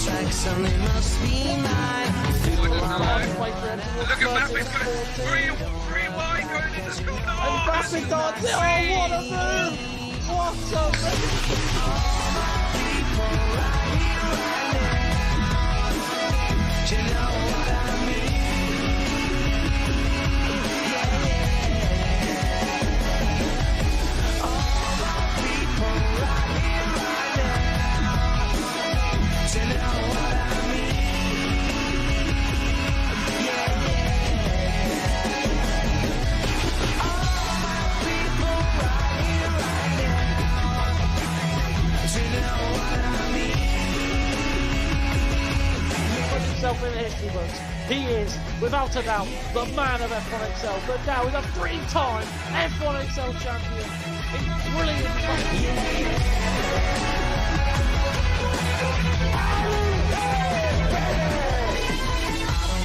tracks only must be mine. Look at Mbappe, three wide going into school. And Mbappe darts it. Oh, what a move! What a move! All my people right here, right now. Do you know what I mean? Yeah. All my people right here, right now. Do you know what I mean? Himself in the history books. He is, without a doubt, the man of F1 XL, but now he's a three-time F1 XL champion. He's brilliant.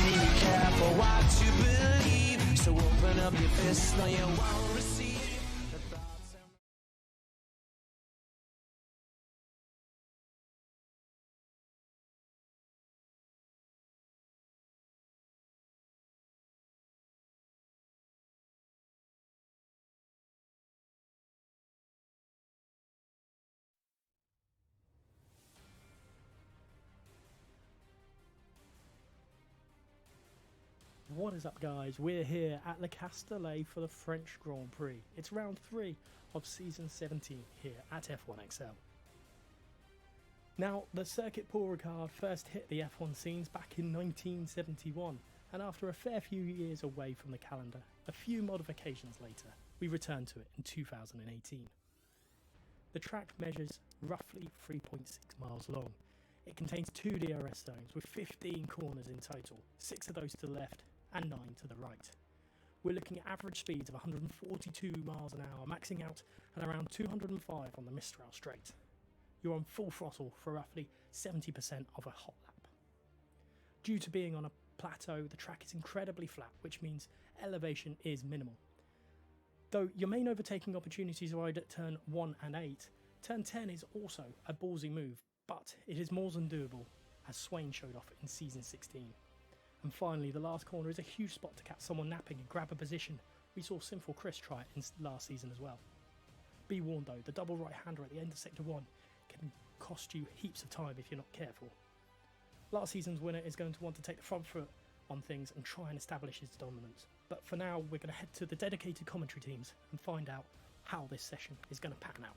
Be careful what you believe, so open up your fist, no you won't receive. What is up, guys? We're here at Le Castellet for the French Grand Prix. It's round 3 of season 17 here at F1XL. Now, the circuit Paul Ricard first hit the F1 scenes back in 1971, and after a fair few years away from the calendar, a few modifications later, we returned to it in 2018. The track measures roughly 3.6 miles long. It contains 2 DRS zones with 15 corners in total, 6 of those to the left and 9 to the right. We're looking at average speeds of 142 miles an hour, maxing out at around 205 on the Mistral straight. You're on full throttle for roughly 70% of a hot lap. Due to being on a plateau, the track is incredibly flat, which means elevation is minimal. Though your main overtaking opportunities are at turn 1 and 8, turn 10 is also a ballsy move, but it is more than doable, as Swain showed off in season 16. And finally, the last corner is a huge spot to catch someone napping and grab a position. We saw Sinful Chris try it in last season as well. Be warned though, the double right-hander at the end of sector 1 can cost you heaps of time if you're not careful. Last season's winner is going to want to take the front foot on things and try and establish his dominance. But for now, we're going to head to the dedicated commentary teams and find out how this session is going to pan out.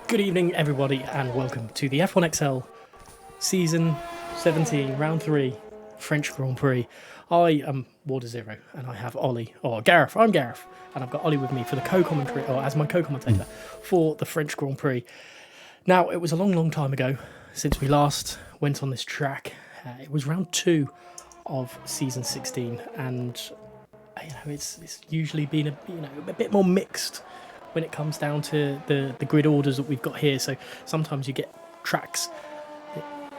Good evening, everybody, and welcome to the F1XL Season 17, Round 3, French Grand Prix. I am Water Zero, and I have Gareth. I'm Gareth, and I've got Ollie with me for the co-commentary, or as my co-commentator, for the French Grand Prix. Now, it was a long, long time ago since we last went on this track. It was Round 2 of Season 16, and it's usually been a bit more mixed when it comes down to the grid orders that we've got here. So sometimes you get tracks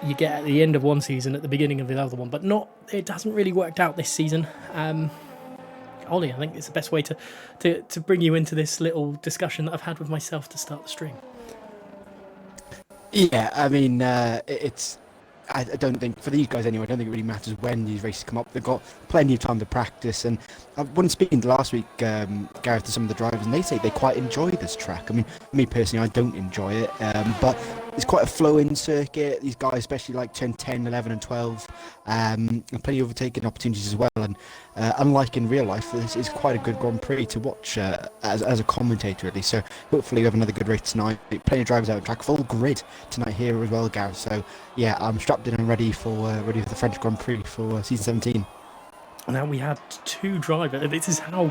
you get at the end of one season at the beginning of the other one, but it hasn't really worked out this season. Ollie, I think it's the best way to bring you into this little discussion that I've had with myself to start the stream. Yeah, I mean, I don't think, for these guys anyway, I don't think it really matters when these races come up. They've got plenty of time to practice. And when speaking last week, Gareth, to some of the drivers, and they say they quite enjoy this track. I mean, me personally, I don't enjoy it, but it's quite a flowing circuit. These guys, especially like turn 10, 11 and 12, and plenty of overtaking opportunities as well. And unlike in real life, this is quite a good Grand Prix to watch as a commentator, at least. So hopefully we have another good race tonight. Plenty of drivers out on track, full grid tonight here as well, Gareth. So yeah, I'm strapped in and ready for the French Grand Prix for season 17. Now we had 2 drivers. This is how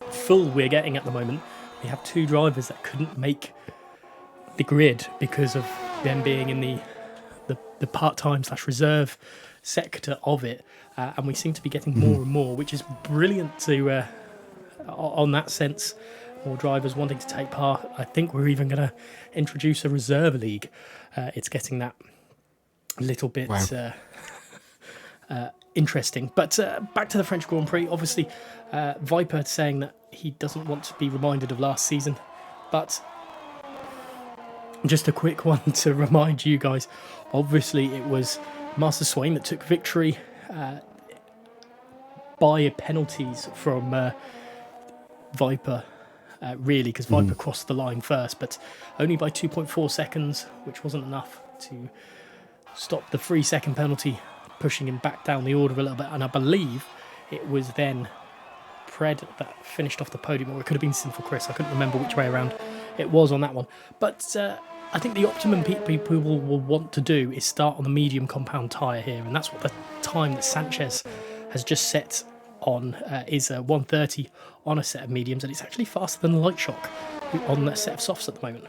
full we're getting at the moment. We have 2 drivers that couldn't make the grid because of them being in the part-time / reserve sector of it, and we seem to be getting more and more, which is brilliant to on that sense. More drivers wanting to take part. I think we're even going to introduce a reserve league. It's getting that little bit interesting. But back to the French Grand Prix. Obviously, Viper saying that he doesn't want to be reminded of last season. But just a quick one to remind you guys. Obviously, it was Master Swain that took victory by penalties from Viper. Really, because Viper crossed the line first, but only by 2.4 seconds, which wasn't enough to stop the 3-second penalty, pushing him back down the order a little bit. And I believe it was then Pred that finished off the podium, or it could have been Sinful Chris. I couldn't remember which way around it was on that one. But I think the optimum people will want to do is start on the medium compound tyre here, and that's what the time that Sanchez has just set on is 1:30 on a set of mediums, and it's actually faster than Light Shock on a set of softs at the moment.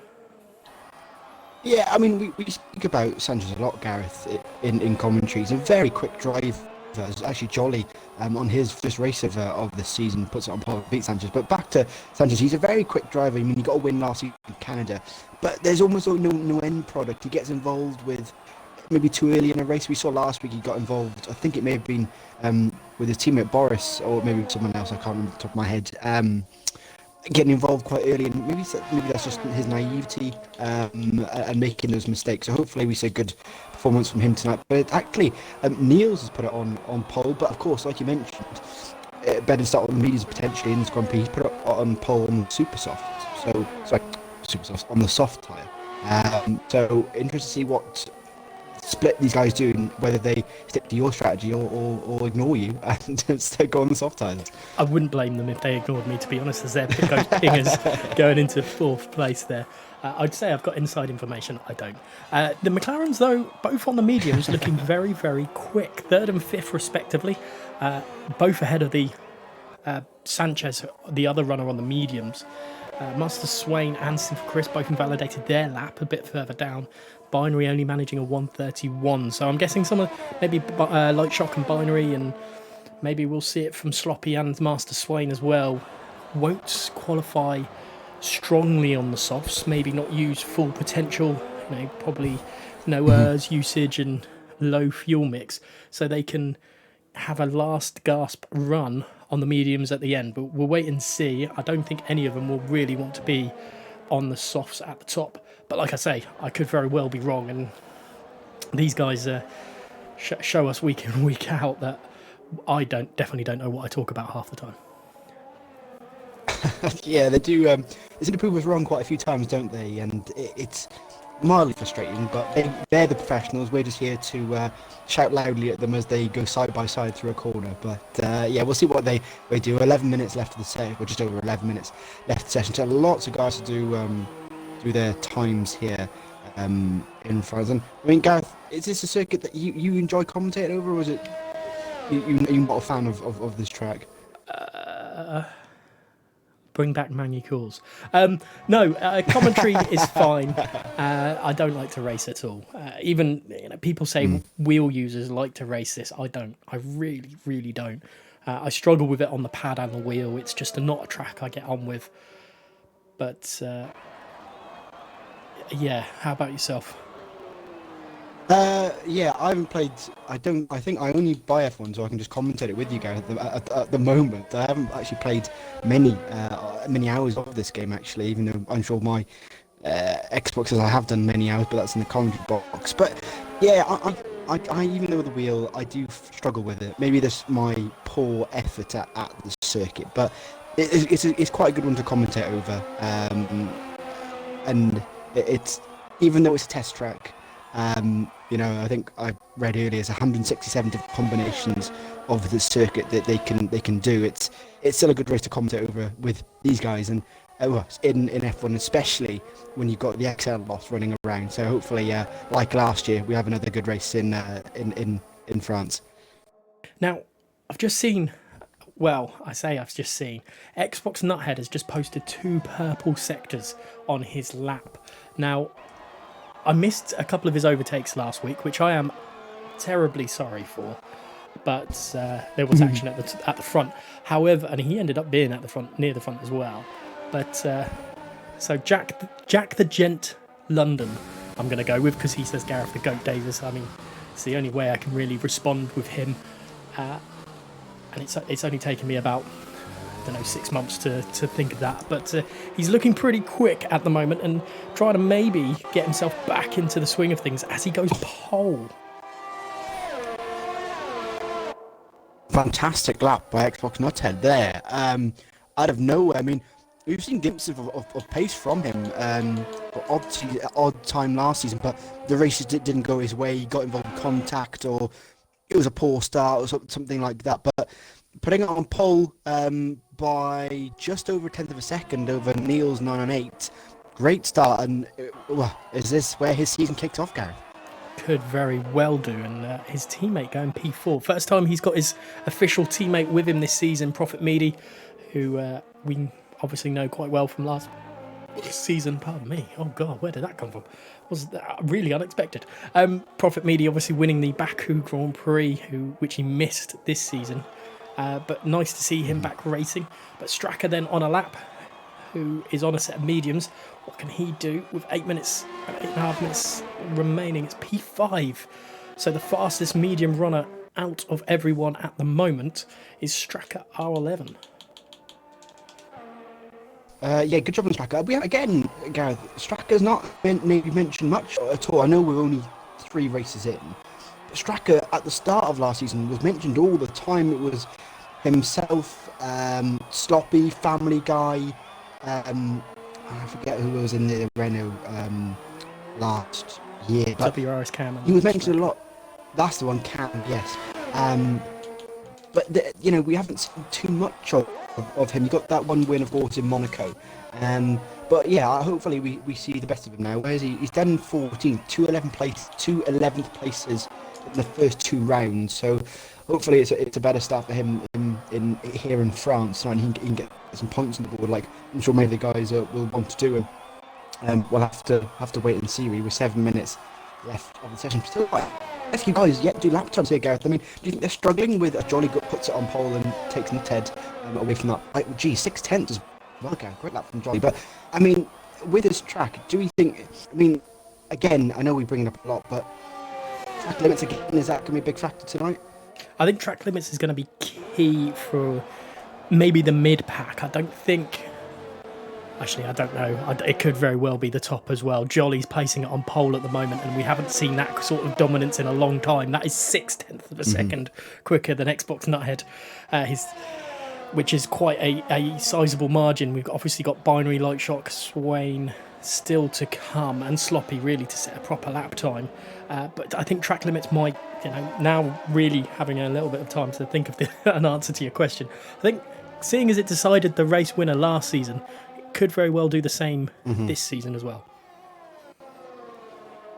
Yeah, I mean, we speak about Sanchez a lot, Gareth, in commentary. He's a very quick driver. It's actually Jolly on his first race of the season puts it on par, beat Sanchez. But back to Sanchez, he's a very quick driver. I mean, he got a win last season in Canada, but there's almost no end product. He gets involved with maybe too early in a race. We saw last week he got involved, I think it may have been with his teammate Boris, or maybe someone else, I can't remember off the top of my head, getting involved quite early, and maybe that's just his naivety and making those mistakes. So hopefully we see a good performance from him tonight. But actually, Niels has put it on pole, but of course, like you mentioned, better start on the mediums potentially in this Grand Prix. He's put it on pole on the super soft, on the soft tyre. So interesting to see what split these guys do, and whether they stick to your strategy or ignore you and instead go on the soft tyres. I wouldn't blame them if they ignored me, to be honest, as their pingers going into 4th place there. I'd say I've got inside information. I don't. The McLarens, though, both on the mediums, looking very, very quick. 3rd and 5th, respectively. Both ahead of the Sanchez, the other runner on the mediums. Master Swain and Sinful Chris both invalidated their lap a bit further down. Binary only managing a 1:31. So I'm guessing some of maybe Light Shock and Binary, and maybe we'll see it from Sloppy and Master Swain as well. Won't qualify strongly on the softs, maybe not use full potential, probably no ERS usage and low fuel mix, so they can have a last gasp run on the mediums at the end. But we'll wait and see. I don't think any of them will really want to be on the softs at the top. But like I say, I could very well be wrong, and these guys show us week in, week out that I definitely don't know what I talk about half the time. Yeah, they do. They seem to prove us wrong quite a few times, don't they? And it's mildly frustrating, but they're the professionals. We're just here to shout loudly at them as they go side by side through a corner. But yeah, we'll see what they do. 11 minutes left of the session, or just over 11 minutes left of the session. So lots of guys to do their times here in France. And I mean, Gareth, is this a circuit that you enjoy commentating over, or is it you're not a fan of this track? Bring back Mangy calls. No, commentary is fine. I don't like to race at all. Even people say wheel users like to race this. I don't. I really, really don't. I struggle with it on the pad and the wheel. It's just not a track I get on with. But yeah, how about yourself? Yeah, I haven't played. I think I only buy F1 so I can just commentate it with you guys at the moment. I haven't actually played many hours of this game, actually, even though I'm sure my Xbox says I have done many hours, but that's in the commentary box. But yeah, I even though the wheel, I do struggle with it. Maybe that's my poor effort at the circuit, but it's quite a good one to commentate over. And it's, even though it's a test track, I think I read earlier it's 167 different combinations of the circuit that they can do. It's still a good race to commentate over with these guys, and in F1, especially when you've got the XL loss running around. So hopefully, like last year, we have another good race in France. Now, I've just seen. Well, I've just seen. Xbox Nuthead has just posted 2 purple sectors on his lap. Now, I missed a couple of his overtakes last week, which I am terribly sorry for. But there was action at the front. However, and he ended up being at the front, near the front as well. But so Jack the Gent London, I'm going to go with, because he says Gareth the Goat Davis. I mean, it's the only way I can really respond with him. And it's only taken me about, I don't know, 6 months to think of that. But he's looking pretty quick at the moment and trying to maybe get himself back into the swing of things as he goes pole. Fantastic lap by Xbox Nuthead there. Out of nowhere, I mean, we've seen glimpses of pace from him. Odd time last season, but the races didn't go his way. He got involved in contact, or it was a poor start, or something like that. But putting it on pole by just over a tenth of a second over Neil's 998, great start. And is this where his season kicked off, Gareth? Could very well do, and his teammate going P4. First time he's got his official teammate with him this season, Prophet Meady, who we obviously know quite well from last season. Pardon me. Oh God, where did that come from? Was that really unexpected? Prophet Meady obviously winning the Baku Grand Prix, which he missed this season. But nice to see him back racing. But Straka then on a lap, who is on a set of mediums. What can he do with 8.5 minutes remaining? It's P5. So the fastest medium runner out of everyone at the moment is Straka R11. Yeah, good job on Straka. Again, Gareth, Straka's not maybe mentioned much at all. I know we're only 3 races in. But Straka, at the start of last season, was mentioned all the time. It was himself, Sloppy, Family Guy, I forget who was in the Renault last year. But WRS Cam. He was mentioned a lot. That's the one, Cam, yes. But we haven't seen too much of him. He got that one win, of course, in Monaco. But yeah, hopefully we see the best of him now. Whereas he's done 14, 2 11th places in the first 2 rounds. So hopefully it's a better start for him in here in France, and he can get some points on the board. Like I'm sure many of the guys will want to do. And we'll have to wait and see. We're 7 minutes left of the session. Still quite a few guys yet do lap times here, Gareth. I mean, do you think they're struggling with a Jolly Gut puts it on pole and takes Ted away from that? Like, 6/10 as well, Gareth. Great lap from Jolly. But I mean, with this track, do we think? I mean, again, I know we bring it up a lot, but track limits again, is that going to be a big factor tonight? I think track limits is going to be key for maybe the mid pack. I don't think. Actually, I don't know. It could very well be the top as well. Jolly's placing it on pole at the moment, and we haven't seen that sort of dominance in a long time. That is 6/10 of a second quicker than Xbox Nuthead, which is quite a sizable margin. We've obviously got Binary, Light Shock, Swain still to come, and Sloppy really to set a proper lap time. But I think track limits might, now really having a little bit of time to think of an answer to your question. I think seeing as it decided the race winner last season, could very well do the same this season as well.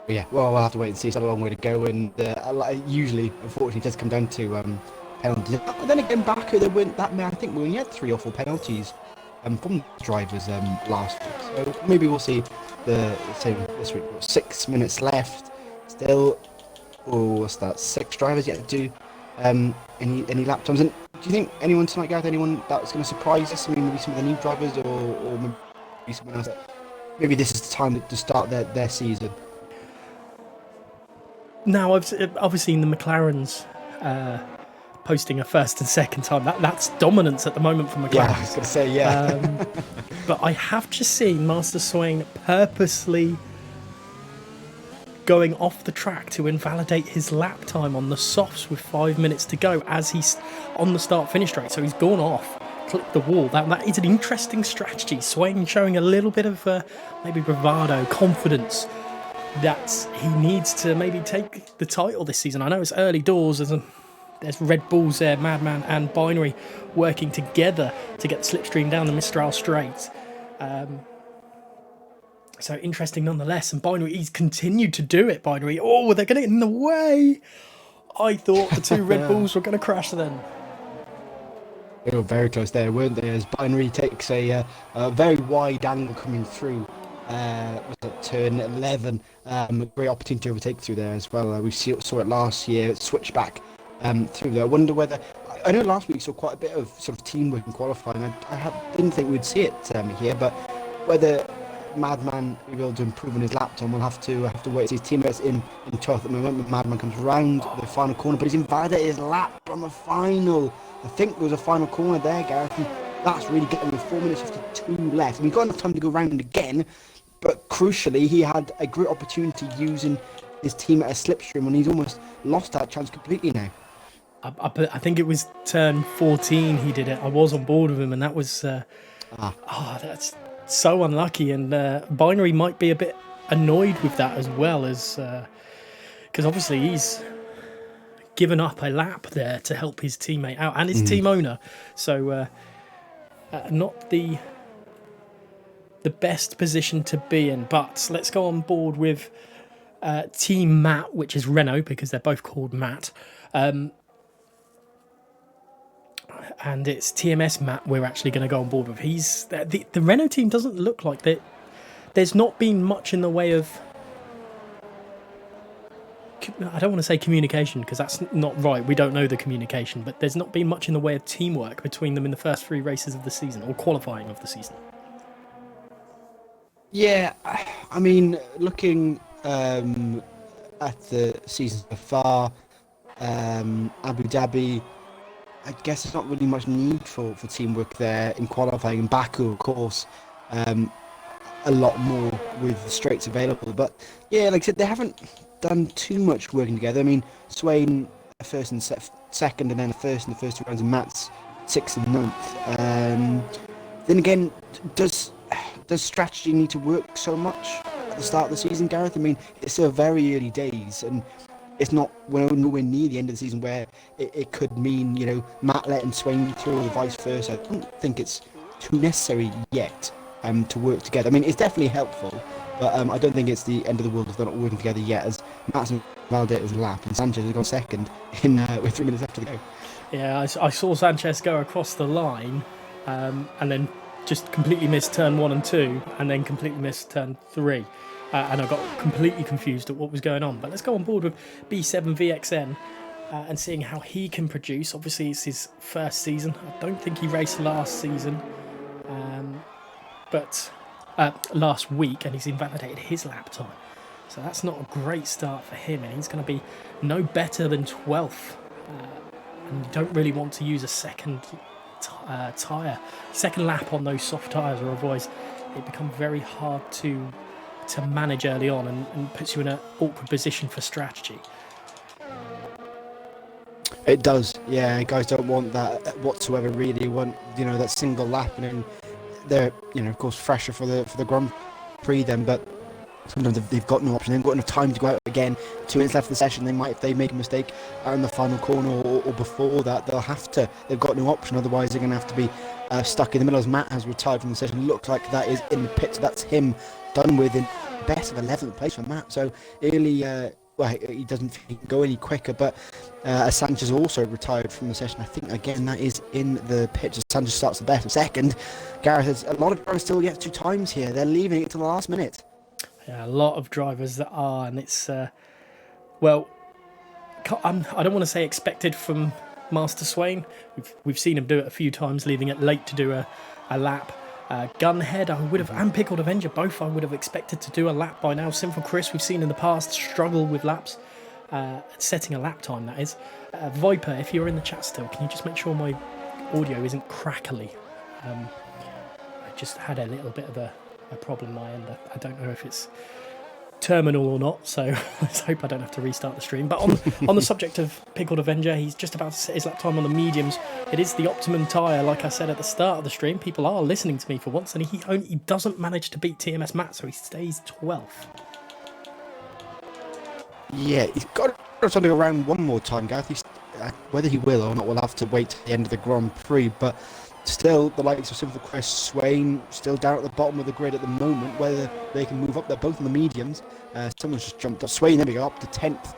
Yeah, well, we'll have to wait and see. It's a long way to go, and usually, unfortunately, it does come down to penalties. But then again, Baku, there weren't that many. I think we only had 3 or 4 penalties from drivers last week. So maybe we'll see the same this week. 6 minutes left. Still, what's that? 6 drivers yet to do any lap times. And do you think anyone tonight, Gareth, anyone that's going to surprise us? I mean, maybe some of the new drivers, or maybe someone else. Maybe this is the time to start their season. Now, I've seen the McLarens posting a first and second time. That's dominance at the moment for McLaren. Yeah, I was going to say, yeah. But I have just seen Master Swain purposely going off the track to invalidate his lap time on the softs with 5 minutes to go as he's on the start-finish straight. So he's gone off, clipped the wall. That is an interesting strategy. Swain showing a little bit of maybe bravado, confidence that he needs to maybe take the title this season. I know it's early doors. There's Red Bulls there, Madman and Binary working together to get the slipstream down the Mistral Straight. So interesting nonetheless. And Binary, he's continued to do it, Binary. Oh, they're going to get in the way. I thought the 2 Red Bulls were going to crash then. They were very close there, weren't they? As Binary takes a very wide angle coming through. Was it turn 11? A great opportunity to overtake through there as well. We saw it last year, switch back through there. I wonder whether... I know last week saw quite a bit of sort of teamwork in qualifying. I didn't think we'd see it here, but whether Madman will be able to improve on his lap time. We'll have to wait. His teammates in 12th at the moment. When Madman comes round the final corner, but he's invalidated his lap on the final. I think there was a final corner there, Gareth. And that's really getting with 4 minutes 52 left. And we've got enough time to go round again. But crucially, he had a great opportunity using his team at a slipstream, and he's almost lost that chance completely now. I think it was turn 14 he did it. I was on board with him, and that was that's so unlucky. And Binary might be a bit annoyed with that as well, as because obviously he's given up a lap there to help his teammate out and his team owner. So not the best position to be in. But let's go on board with Team Matt, which is Renault, because they're both called Matt. And it's TMS Matt we're actually going to go on board with. He's the Renault team doesn't look like that. There's not been much in the way of, I don't want to say communication, because that's not right. We don't know the communication, but there's not been much in the way of teamwork between them in the first 3 races of the season, or qualifying of the season. Yeah, I mean, looking at the season so far, Abu Dhabi, I guess there's not really much need for teamwork there in qualifying. In Baku, of course, a lot more with the straights available. But yeah, like I said, they haven't done too much working together. I mean, Swain first and second, and then first in the first 2 rounds, and Matt's 6th and 9th. Then again, does strategy need to work so much at the start of the season, Gareth? I mean, it's still very early days, and it's we're nowhere near the end of the season where it could mean, Matt letting Swain through or vice versa. I don't think it's too necessary yet to work together. I mean, it's definitely helpful, but I don't think it's the end of the world if they're not working together yet, as Matt's validated his lap and Sanchez has gone second with 3 minutes left to go. Yeah, I saw Sanchez go across the line and then just completely missed turn 1 and 2, and then completely missed turn 3. And I got completely confused at what was going on. But let's go on board with B7VXN and seeing how he can produce. Obviously, it's his first season. I don't think he raced last season, but last week, and he's invalidated his lap time. So that's not a great start for him, and he's going to be no better than 12th. And you don't really want to use a second second lap on those soft tyres, or otherwise it becomes very hard to manage early on, and puts you in an awkward position for strategy. It does, yeah. Guys don't want that whatsoever. Really want that single lap, and then they're of course fresher for the Grand Prix then, but sometimes they've got no option. They've got enough time to go out again. 2 minutes left of the session. If they make a mistake out in the final corner or before that, they've got no option. Otherwise, they're going to have to be stuck in the middle. As Matt has retired from the session, looks like that is in the pit. So that's him done with in best of 11th place for Matt. So really, he doesn't think he can go any quicker. But Sanchez also retired from the session. I think again that is in the pit. Sanchez starts the best of second. Gareth, there's a lot of drivers still yet 2 times here. They're leaving it to the last minute. Yeah, a lot of drivers that are, and it's I don't want to say expected from Master Swain. We've seen him do it a few times, leaving it late to do a lap. Gunhead, and Pickled Avenger, both I would have expected to do a lap by now. Sinful Chris, we've seen in the past struggle with laps, setting a lap time, that is. Viper, if you're in the chat still, can you just make sure my audio isn't crackly? I just had a little bit of a problem on my end. I don't know if it's terminal or not, so let's hope I don't have to restart the stream. But on the subject of Pickled Avenger, he's just about to set his lap time on the mediums. It is the optimum tyre, like I said at the start of the stream. People are listening to me for once, and he doesn't manage to beat TMS Matt, so he stays 12th. Yeah, he's got to go around one more time, Gareth. Whether he will or not, we'll have to wait to the end of the Grand Prix, but still, the likes of Simple Quest, Swain, still down at the bottom of the grid at the moment. Whether they can move up, they're both on the mediums. Someone's just jumped up. Swain, there we go, up to 10th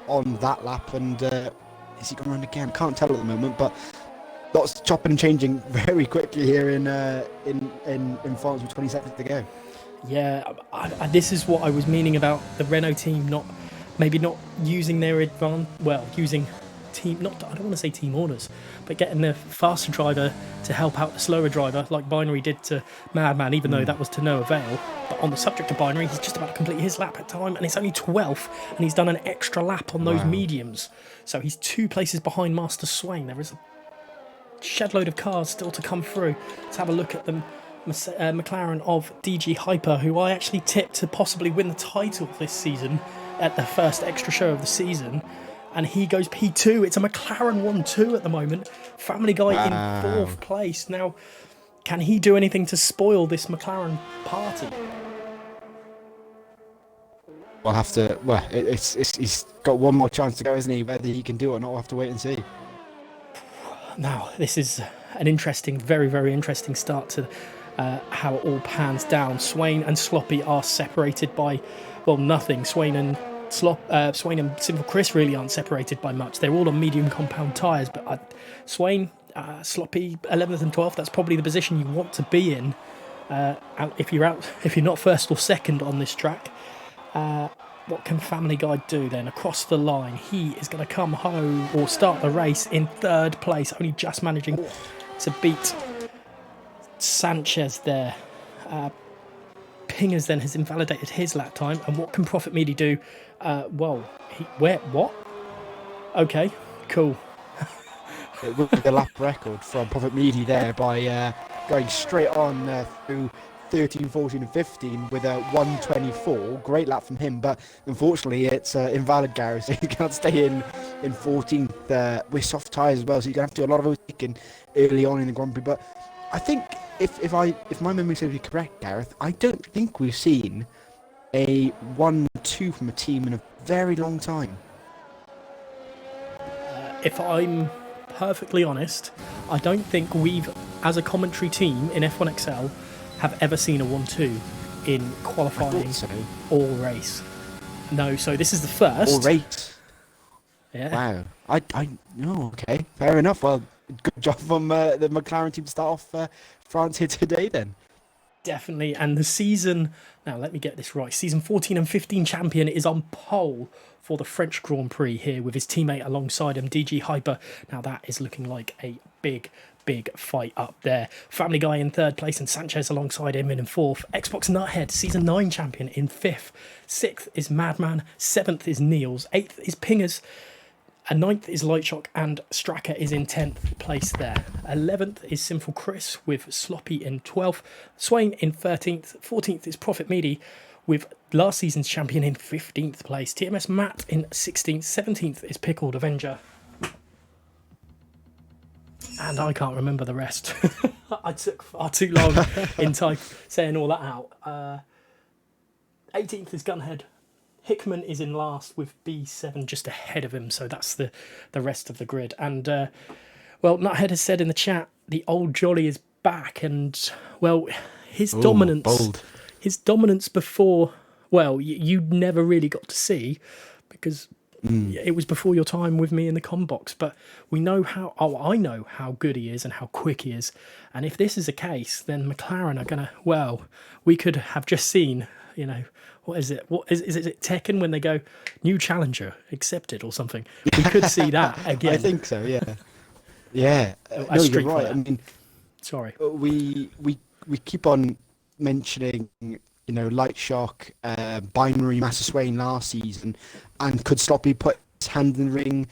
on that lap. And is he going around again? Can't tell at the moment, but lots of chopping and changing very quickly here in France with 20 seconds to go. Yeah, this is what I was meaning about the Renault team not using their using team, I don't want to say team orders, but getting the faster driver to help out the slower driver, like Binary did to Madman, even though that was to no avail. But on the subject of binary, he's just about to complete his lap at time, and it's only 12th, and he's done an extra lap on those mediums. So he's 2 places behind Master Swain. There is a shed load of cars still to come through. Let's have a look at them. McLaren of DG Hyper, who I actually tipped to possibly win the title this season at the first extra show of the season, and he goes P2. It's a McLaren 1-2 at the moment. Family Guy in 4th place. Now, can he do anything to spoil this McLaren party? We'll have to. Well, he's got one more chance to go, isn't he? Whether he can do it or not, we'll have to wait and see. Now, this is an interesting, very, very interesting start to how it all pans down. Swain and Sloppy are separated by, well, nothing. Swain and Simple Chris really aren't separated by much. They're all on medium compound tyres, but Swain, Sloppy, 11th and 12th. That's probably the position you want to be in if you're not first or second on this track. What can Family Guy do then? Across the line, he is going to come home or start the race in 3rd place, only just managing to beat Sanchez there. Pingers then has invalidated his lap time, and what can Prophet Meaty do? What? Okay, cool. It will be the lap record from Prophet Meaty there by going straight on through 13, 14 and 15 with a 1:24. Great lap from him, but unfortunately it's invalid, Gareth, so he can't stay in 14th with soft tyres as well, so you're going to have to do a lot of overtaking early on in the Grand Prix. But I think if my memory serves me correct, Gareth, I don't think we've seen a 1-2 from a team in a very long time. If I'm perfectly honest, I don't think we've, as a commentary team in F1XL, have ever seen a 1-2 in qualifying or race. No, so this is the first. Or race. Yeah. Wow. Okay. Fair enough. Well, good job from the McLaren team to start off France here today then. Definitely. And the season, now let me get this right, season 14 and 15 champion is on pole for the French Grand Prix here with his teammate alongside him, DG Hyper. Now that is looking like a big fight up there. Family Guy in 3rd place and Sanchez alongside him in 4th. Xbox Nuthead, season 9 champion in 5th. 6th is Madman. 7th is Niels. 8th is Pingers. And 9th is Lightshock, and Stracker is in 10th place there. 11th is Sinful Chris with Sloppy in 12th. Swain in 13th. 14th is Prophet Meaty with last season's champion in 15th place. TMS Matt in 16th. 17th is Pickled Avenger. And I can't remember the rest. I took far too long in saying all that out. 18th is Gunhead. Hickman is in last with B7 just ahead of him, so that's the rest of the grid. And, Nuthead has said in the chat, the old Jolly is back, and, well, his dominance before, well, you never really got to see, because it was before your time with me in the com box, but I know how good he is and how quick he is. And if this is the case, then McLaren are going to, we could have just seen, what is it? Is it Tekken when they go, new challenger accepted or something? We could see that again. I think so, yeah. Yeah. No, you're right. I mean, sorry. We keep on mentioning, Light Shock, Binary, Master Swain last season, and could Sloppy put his hand in the ring?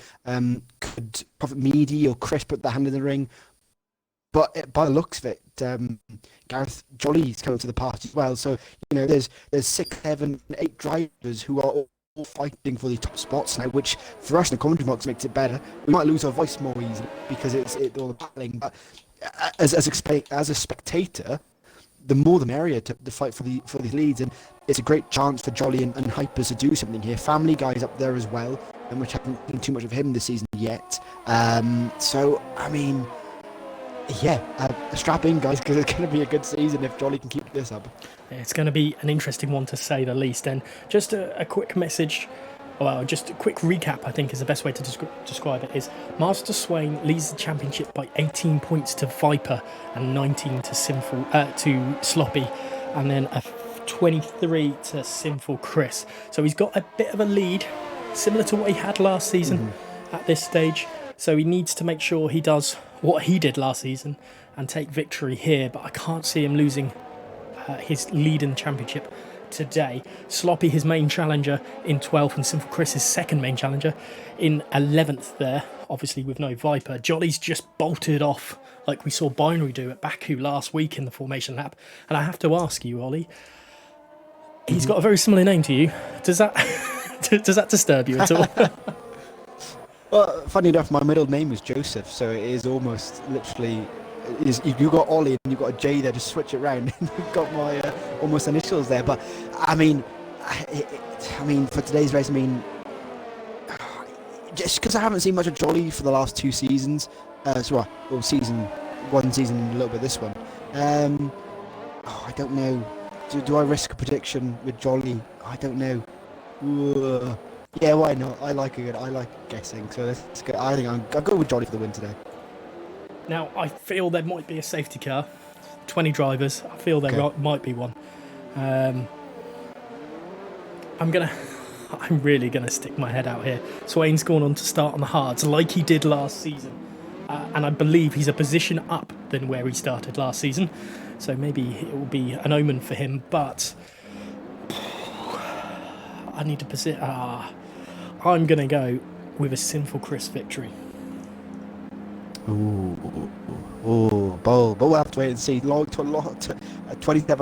Could Prophet Meaty or Chris put their hand in the ring? But by the looks of it, Gareth, Jolly's coming to the party as well. So, there's 6, 7, 8 drivers who are all fighting for the top spots now, which for us in the commentary box makes it better. We might lose our voice more easily because it's all the battling. But as a spectator, the more the merrier to fight for these leads, and it's a great chance for Jolly and Hypers to do something here. Family Guy's up there as well, and which haven't seen too much of him this season yet. So I mean, strap in, guys, because it's going to be a good season if Jolly can keep this up. It's going to be an interesting one to say the least. And just a quick message. Well, just a quick recap, I think, is the best way to describe it, is Master Swain leads the championship by 18 points to Viper and 19 to Sloppy, and then a 23 to Sinful Chris. So he's got a bit of a lead, similar to what he had last season at this stage. So he needs to make sure he does what he did last season and take victory here, but I can't see him losing his lead in the championship today. Sloppy, his main challenger, in 12th, and Sinful Chris, his second main challenger, in 11th there, obviously with no Viper. Jolly's just bolted off like we saw Binary do at Baku last week in the formation lap. And I have to ask you, Ollie, he's got a very similar name to you. Does that does that disturb you at all? Well, funny enough, my middle name is Joseph, so it is almost literally. You got Ollie and you've got a J there, just switch it round and you've got my almost initials there. But I mean, for today's race, just because I haven't seen much of Jolly for the last 2 seasons, season 1 season and a little bit this one. I don't know. Do I risk a prediction with Jolly? I don't know. Yeah, why not? I like guessing, so let's go. I think I'll go with Jolly for the win today. Now, I feel there might be a safety car. 20 drivers. I feel there might be one. I'm really gonna stick my head out here. Swain's gone on to start on the hards like he did last season, and I believe he's a position up than where he started last season. So maybe it will be an omen for him. But I need to I'm gonna go with a Sinful Chris victory. Ooh, bold. But we'll have to wait and see. 27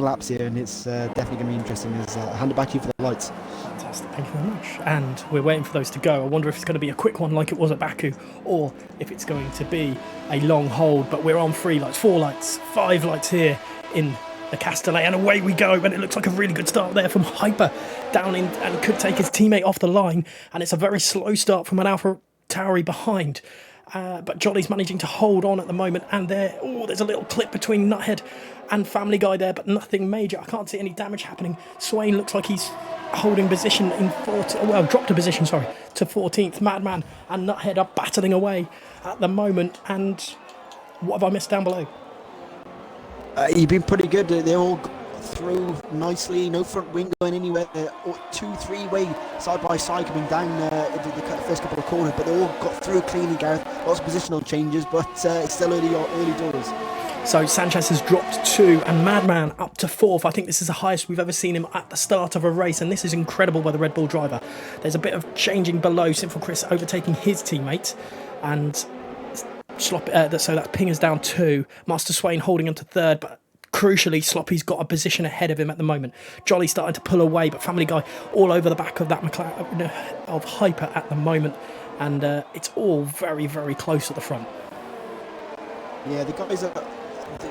laps here, and it's definitely going to be interesting. I'll hand it back to you for the lights. Fantastic, thank you very much. And we're waiting for those to go. I wonder if it's going to be a quick one like it was at Baku, or if it's going to be a long hold. But we're on 3 lights, 4 lights, 5 lights here in the Castellet, and away we go. And it looks like a really good start there from Hyper down in, and could take his teammate off the line. And it's a very slow start from an Alpha Tauri behind. But Jolly's managing to hold on at the moment, and there's a little clip between Nuthead and Family Guy there, but nothing major. I can't see any damage happening. Swain looks like he's holding position in dropped a position, to 14th. Madman and Nuthead are battling away at the moment, and what have I missed down below? You've been pretty good. They all got through nicely, no front wing going anywhere. 2-3 way side by side coming down the first couple of corners, but they all got through cleanly, Gareth. Lots of positional changes, but it's still early doors. So Sanchez has dropped 2 and Madman up to 4th. I think this is the highest we've ever seen him at the start of a race, and this is incredible by the Red Bull driver. There's a bit of changing below. Sinful Chris overtaking his teammate, and so that Pinger's down 2. Master Swain holding him to 3rd, but crucially, Sloppy's got a position ahead of him at the moment. Jolly starting to pull away, but Family Guy all over the back of that of Hyper at the moment, and it's all very, very close at the front. Yeah, the guys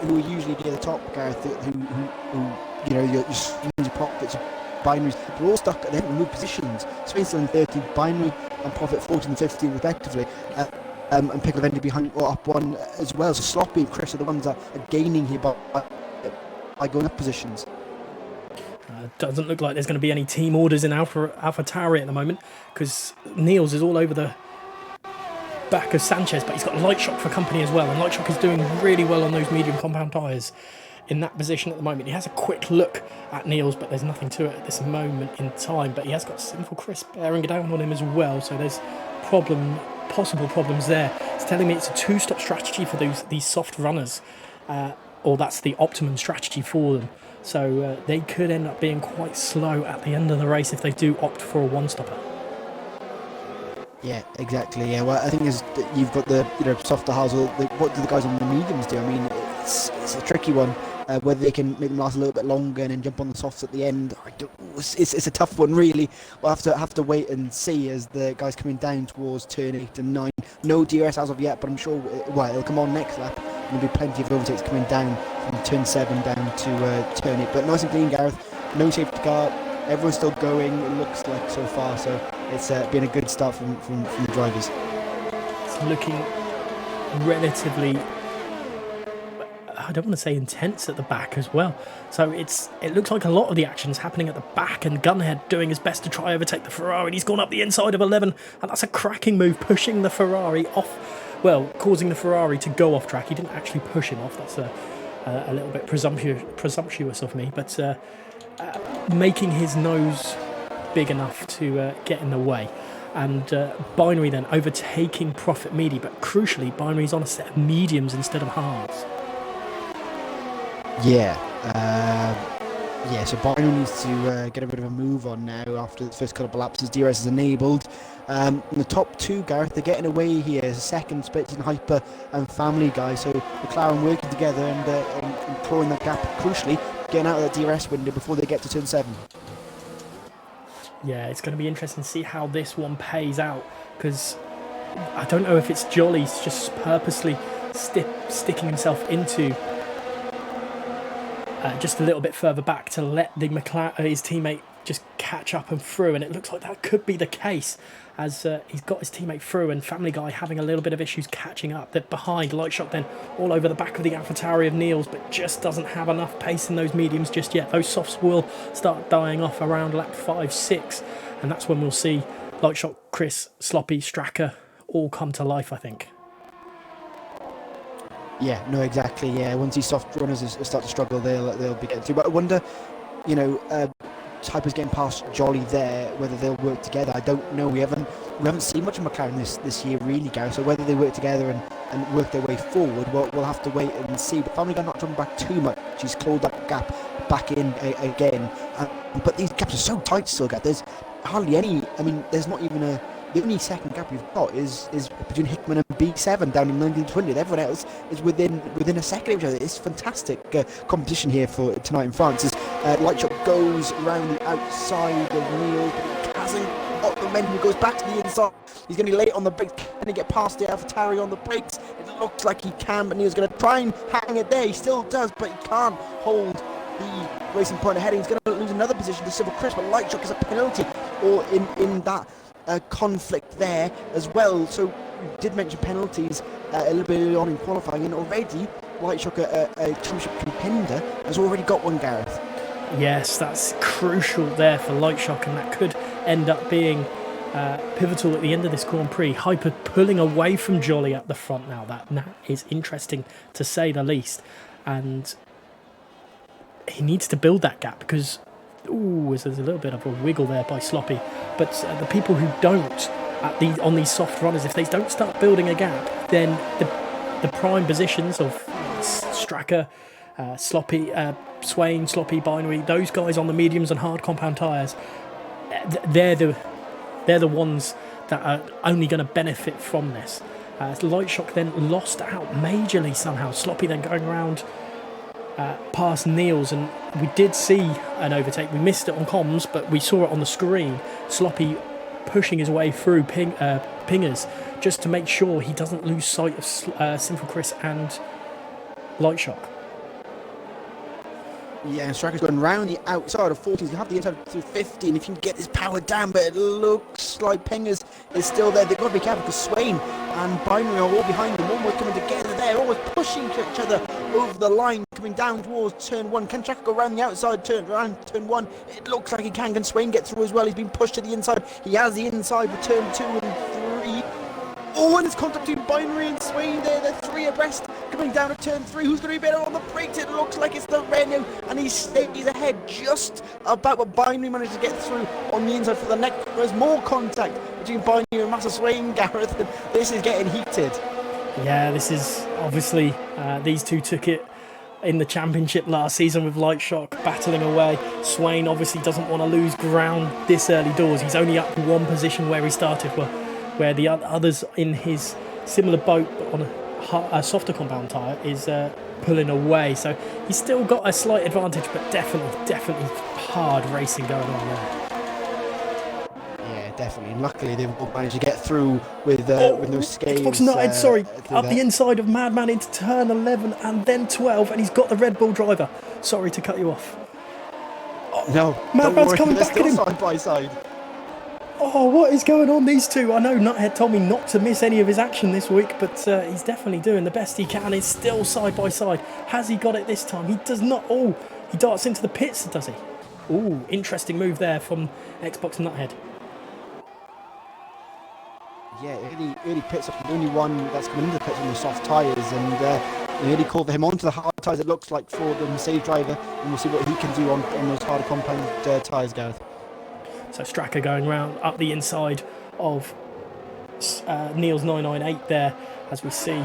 who are usually near the top, Gareth, who your Swings, Profits, Binaries, they're all stuck. They haven't moved positions. Swings still in 13th, Binary and Profit 14th and 15th respectively. And Pickle ended behind or up 1 as well. So Sloppy and Chris are the ones that are gaining here by going up positions. Doesn't look like there's going to be any team orders in Alpha Tauri at the moment, because Niels is all over the back of Sanchez, but he's got Light Shock for company as well, and Light Shock is doing really well on those medium compound tyres in that position at the moment. He has a quick look at Niels, but there's nothing to it at this moment in time. But he has got Sinful Chris bearing down on him as well, so there's possible problems there. It's telling me it's a 2-stop strategy for these soft runners, or that's the optimum strategy for them. So they could end up being quite slow at the end of the race if they do opt for a 1-stopper. Yeah, exactly. Yeah, well, I think you've got the softer halves. What do the guys on the mediums do? I mean, it's a tricky one. Whether they can make them last a little bit longer and then jump on the softs at the end, it's a tough one, really. We'll have to wait and see as the guys coming down towards turn 8 and 9. No DRS as of yet, but I'm sure it'll come on next lap. There'll be plenty of overtakes coming down from turn 7 down to turn 8. But nice and clean, Gareth. No safety car. Everyone's still going, it looks like, so far. So it's been a good start from the drivers. It's looking relatively, I don't want to say intense at the back as well. So it looks like a lot of the action is happening at the back, and Gunhead doing his best to try overtake the Ferrari. He's gone up the inside of 11, and that's a cracking move, pushing the Ferrari off, causing the Ferrari to go off track. He didn't actually push him off. That's a little bit presumptuous of me, but making his nose big enough to get in the way. And Binary then overtaking Profit Media, but crucially Binary's on a set of mediums instead of hards. Yeah, Yeah, so Binary needs to get a bit of a move on now after the first couple of laps as DRS is enabled. And the top two, Gareth, they're getting away here. Second, Spitz and Hyper and Family Guy. So McLaren working together and clawing that gap, crucially, getting out of that DRS window before they get to turn 7. Yeah, it's going to be interesting to see how this one pays out, because I don't know if it's Jolly's just purposely sticking himself into just a little bit further back to let his teammate just catch up and through, and it looks like that could be the case as he's got his teammate through, and Family Guy having a little bit of issues catching up. They're behind. Lightshot then all over the back of the AlphaTauri of Niels, but just doesn't have enough pace in those mediums just yet. Those softs will start dying off around lap 5-6, and that's when we'll see Lightshot, Chris, Sloppy, Stracker all come to life, I think. Yeah, no, exactly. Yeah, once these soft runners start to struggle, they'll be getting through. But I wonder, Hyper's getting past Jolly there, whether they'll work together. I don't know. We haven't seen much of McLaren this year, really, Gareth. So whether they work together and work their way forward, we'll have to wait and see. But Family Guy not dropping back too much. He's clawed that gap back in again. But these gaps are so tight still, Gareth. There's hardly any. I mean, there's not even a. The only second gap we've got is between Hickman and B7 down in 1920. Everyone else is within a second of each other. It's fantastic competition here for tonight in France. As Lightshot goes around the outside of Neil, but he hasn't got the momentum. He goes back to the inside. He's going to be late on the brakes. Can he get past the AlphaTauri on the brakes? It looks like he can, but Neil's going to try and hang it there. He still does, but he can't hold the racing point ahead. He's going to lose another position to Civil Chris, but Lightshot gets a penalty or in that conflict there as well. So we did mention penalties a little bit early on in qualifying, and already Lightshot, a championship contender, has already got one, Gareth. Yes, that's crucial there for Lightshot, and that could end up being pivotal at the end of this Grand Prix. Hyper pulling away from Jolly at the front now. That is interesting to say the least, and he needs to build that gap because there's a little bit of a wiggle there by Sloppy. But the people who don't on these soft runners, if they don't start building a gap, then the prime positions of Stracker, Sloppy, Swain, Sloppy, Binary, those guys on the mediums and hard compound tyres, they're the ones that are only going to benefit from this. Lightshock then lost out majorly somehow. Sloppy then going around past Niels, and we did see an overtake. We missed it on comms, but we saw it on the screen. Sloppy pushing his way through pingers just to make sure he doesn't lose sight of Sinful Chris and Lightshock. Yeah, and Stracker's going round the outside of 14. You have the inside to 15 if you can get this power down, but it looks like Pingers is still there. They've got to be careful because Swain and Binary are all behind them. Almost coming together there, almost pushing each other over the line, coming down towards turn 1. Can Stracker go around the outside, turn 1? It looks like he can. Can Swain get through as well? He's been pushed to the inside. He has the inside for turn 2 and 3. Oh, and it's contact between Binary and Swain there. They're 3 abreast coming down to turn 3. Who's going to be better on the brakes? It looks like it's the Renault, and he stays ahead just about what Binary managed to get through on the inside for the next. There's more contact between Binary and Master Swain, Gareth, and this is getting heated. Yeah, this is obviously these two took it in the championship last season with Lightshock battling away. Swain obviously doesn't want to lose ground this early doors. He's only up one position where he started, where the others in his similar boat but on a softer compound tyre is pulling away. So he's still got a slight advantage, but definitely hard racing going on there. Yeah, definitely. And luckily they've all managed to get through with no scathes. Xbox United, up the inside of Madman into turn 11 and then 12, and he's got the Red Bull driver. Sorry to cut you off. No, Madman's coming back at him. Side by side. Oh, what is going on, these two? I know Nuthead told me not to miss any of his action this week, but he's definitely doing the best he can. It's still side by side. Has he got it this time? He does not. Oh, he darts into the pits, does he? Oh, interesting move there from Xbox Nuthead. Yeah, early pits up. The only one that's coming into the pits on the soft tyres, and early call for him onto the hard tyres, it looks like, for the Mercedes driver, and we'll see what he can do on those harder compound tyres, Gareth. So Stracker going round up the inside of Niels 998 there, as we see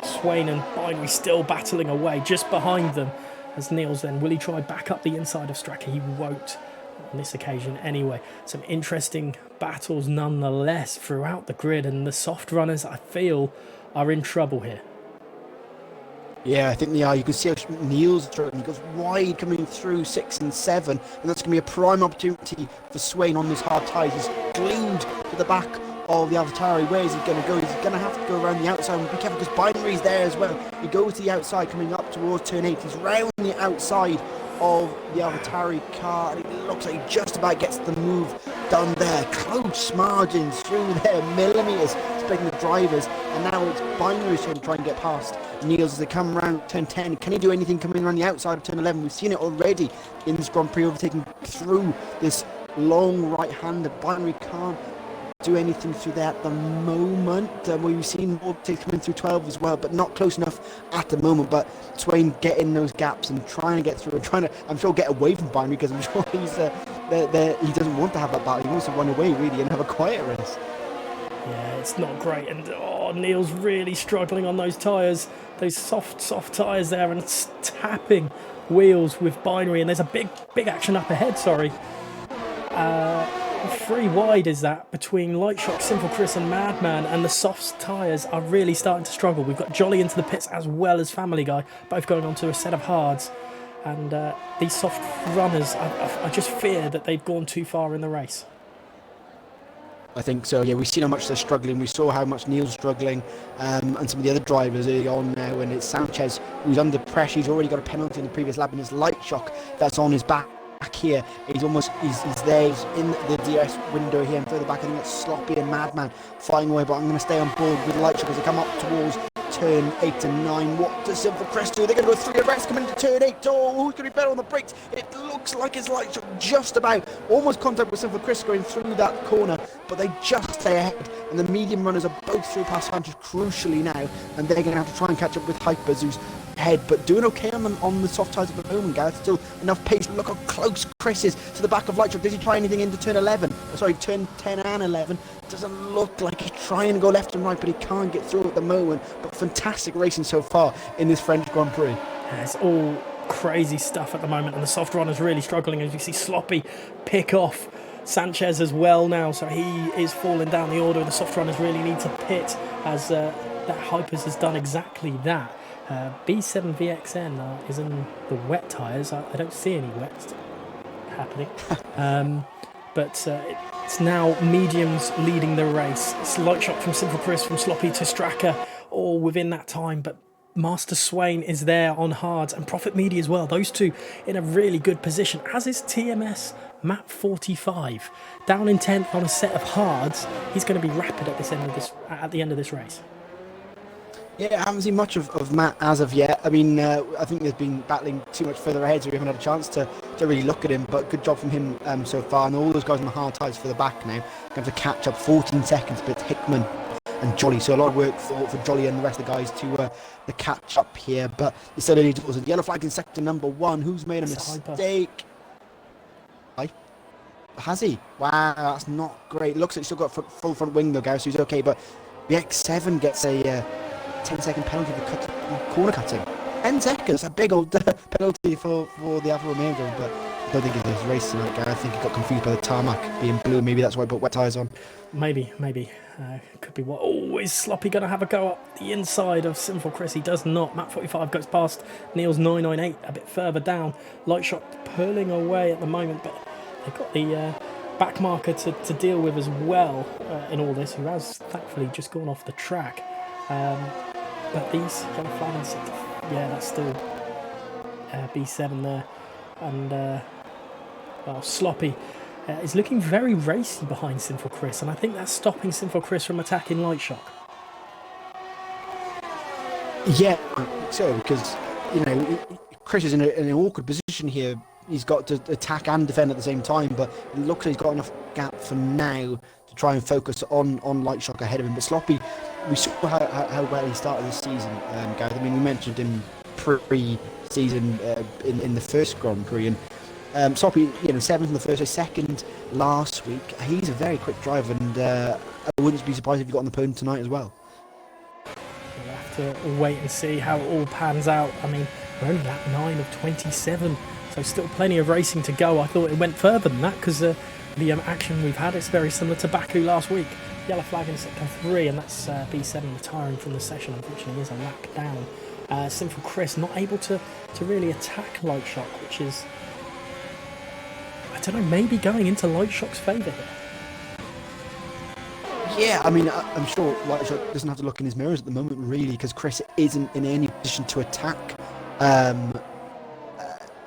Swain and Binary still battling away just behind them. as Niels then, will he try back up the inside of Straka? He won't on this occasion anyway. Some interesting battles nonetheless throughout the grid, and the soft runners, I feel, are in trouble here. Yeah, I think they are. You can see how Niels is struggling. He goes wide coming through 6 and 7, and that's going to be a prime opportunity for Swain on those hard tyres. He's glued to the back of the AlphaTauri. Where is he going to go? He's going to have to go around the outside. Be careful because Binary's there as well. He goes to the outside coming up towards turn 8. He's round the outside of the AlphaTauri car, and it looks like he just about gets the move done there. Close margins through there, millimetres splitting the drivers, and now it's Binary's turn to try and get past Niels as they come around turn 10. Can he do anything coming around the outside of turn 11? We've seen it already in this Grand Prix, overtaking through this long right-hander. Binary can't do anything through there at the moment. We've seen overtakes coming through 12 as well, but not close enough at the moment. But Swain getting those gaps and trying to get through and trying to, I'm sure, get away from Binary, because I'm sure he's he doesn't want to have that battle. He wants to run away really and have a quiet race. Yeah, it's not great, and Niels really struggling on those tyres, those soft tyres there, and it's tapping wheels with Binary, and there's a big action up ahead, sorry. 3 wide is that between Lightshock, Simple Chris and Madman, and the soft tyres are really starting to struggle. We've got Jolly into the pits as well as Family Guy, both going on to a set of hards, and these soft runners, I just fear that they've gone too far in the race. I think so, yeah. We've seen how much they're struggling. We saw how much Niels struggling, and some of the other drivers early on now, and it's Sanchez who's under pressure. He's already got a penalty in the previous lap, and it's Lightshock that's on his back here. He's there, he's in the DRS window here, and further back I think it's Sloppy and Madman flying away, but I'm going to stay on board with Lightshock as they come up towards turn 8 and 9. What does Simple Crest do? They're going to go 3 abreast coming into turn 8. Oh, who's going to be better on the brakes? It looks like it's Lightshock just about almost contact with Simple Crest going through that corner, but they just stay ahead, and the medium runners are both through past Sanchez crucially now, and they're going to have to try and catch up with Hypers, who's ahead but doing okay on the soft tyres at the moment. Gareth, still enough pace. Look how close Chris is to the back of Lightshock. Does he try anything into turn 11? Sorry, turn 10 and 11. Doesn't look like he's trying to go left and right, but he can't get through at the moment. But fantastic racing so far in this French Grand Prix. Yeah, it's all crazy stuff at the moment, and the soft runner's really struggling, as you see Sloppy pick off Sanchez as well now, so he is falling down the order. The soft runners really need to pit, as that Hypers has done exactly that. B7VXN is in the wet tyres. I don't see any wets happening. But it's now mediums leading the race. It's Lightshock from Simple Chris, from Sloppy to Straka, all within that time. But Master Swain is there on hards, and Prophet Media as well. Those two in a really good position, as is TMS Map 45. Down in 10th on a set of hards. He's going to be rapid at the end of this race. Yeah, I haven't seen much of Matt as of yet. I mean, I think they've been battling too much further ahead, so we haven't had a chance to really look at him, but good job from him so far. And all those guys on the hard tyres for the back now going to catch up 14 seconds, but Hickman and Jolly, so a lot of work for Jolly and the rest of the guys to catch up here, but it's still only towards the yellow flag in sector number 1. Who's made a mistake? Has he? Wow, that's not great. Looks like he's still got full front wing though, Gareth, so he's okay, but the X7 gets a 10-second penalty for corner cutting. 10 seconds, a big old penalty for the Alfa Romeo, but I don't think it was race tonight, Gareth. I think he got confused by the tarmac being blue. Maybe that's why he put wet tyres on. Maybe. Could be what. Oh, is Sloppy going to have a go up the inside of Simple Chris? He does not. Map 45 goes past Niels 998 a bit further down. Lightshock pulling away at the moment, but they've got the back marker to deal with as well in all this, who has thankfully just gone off the track. But these yellow flags, yeah, that's still B7 there, and Sloppy is looking very racy behind Sinful Chris, and I think that's stopping Sinful Chris from attacking Lightshock. Yeah, so because Chris is in an awkward position here. He's got to attack and defend at the same time, but it looks like he's got enough gap for now to try and focus on Lightshock ahead of him. But Sloppy, we saw how well he started this season, Gareth. I mean, we mentioned him pre-season in the first Grand Prix, and Sloppy, 7th in the first race, 2nd last week. He's a very quick driver, and I wouldn't be surprised if he got on the podium tonight as well. We'll have to wait and see how it all pans out. I mean, We're only lap 9 of 27, so still plenty of racing to go. I thought it went further than that because the action we've had is very similar to Baku last week. Yellow flag in sector 3, and that's B7 retiring from the session. Unfortunately, is a lap down. Sinful Chris not able to really attack Light Shock, which is, I don't know, maybe going into Light Shock's favour here. Yeah, I mean, I'm sure Lightshot doesn't have to look in his mirrors at the moment, really, because Chris isn't in any position to attack.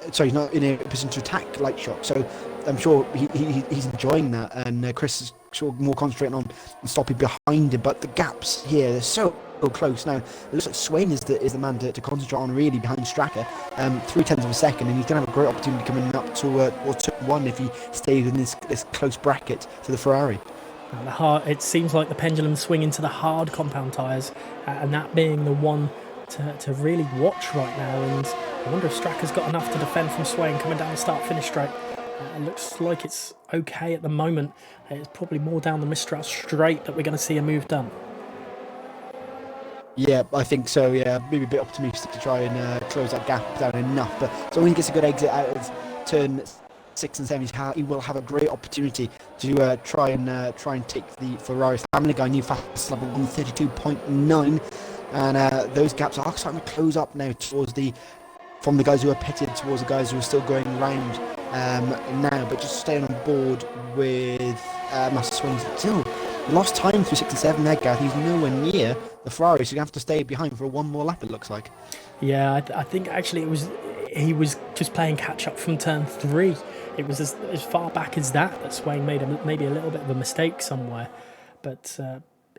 He's not in a position to attack Lightshot, so I'm sure he's enjoying that, and Chris is sort of more concentrating on stopping behind him. But the gaps here, they're so close now. It looks like Swain is the man to concentrate on, really, behind Straka. 0.3 of a second, and he's going to have a great opportunity coming up to turn 1 if he stays in this close bracket to the Ferrari. It seems like the pendulum swinging to the hard compound tyres, and that being the one to really watch right now. And I wonder if Straka's got enough to defend from Swain coming down the start-finish straight. It looks like it's okay at the moment. It's probably more down the Mistral straight that we're going to see a move done. Yeah, I think so, yeah. Maybe a bit optimistic to try and close that gap down enough. But so when he gets a good exit out of turn 6 and 7, he will have a great opportunity to try and take the Ferrari. Family Guy, new fastest level 132.9, and those gaps are starting to close up now from the guys who are pitted towards the guys who are still going round now. But just staying on board with Master Swings, still lost time through 6 and 7 there, Gareth. He's nowhere near the Ferrari, so you have to stay behind for one more lap, it looks like. Yeah, I think actually he was just playing catch up from turn 3. It was as far back as that Swain made maybe a little bit of a mistake somewhere, but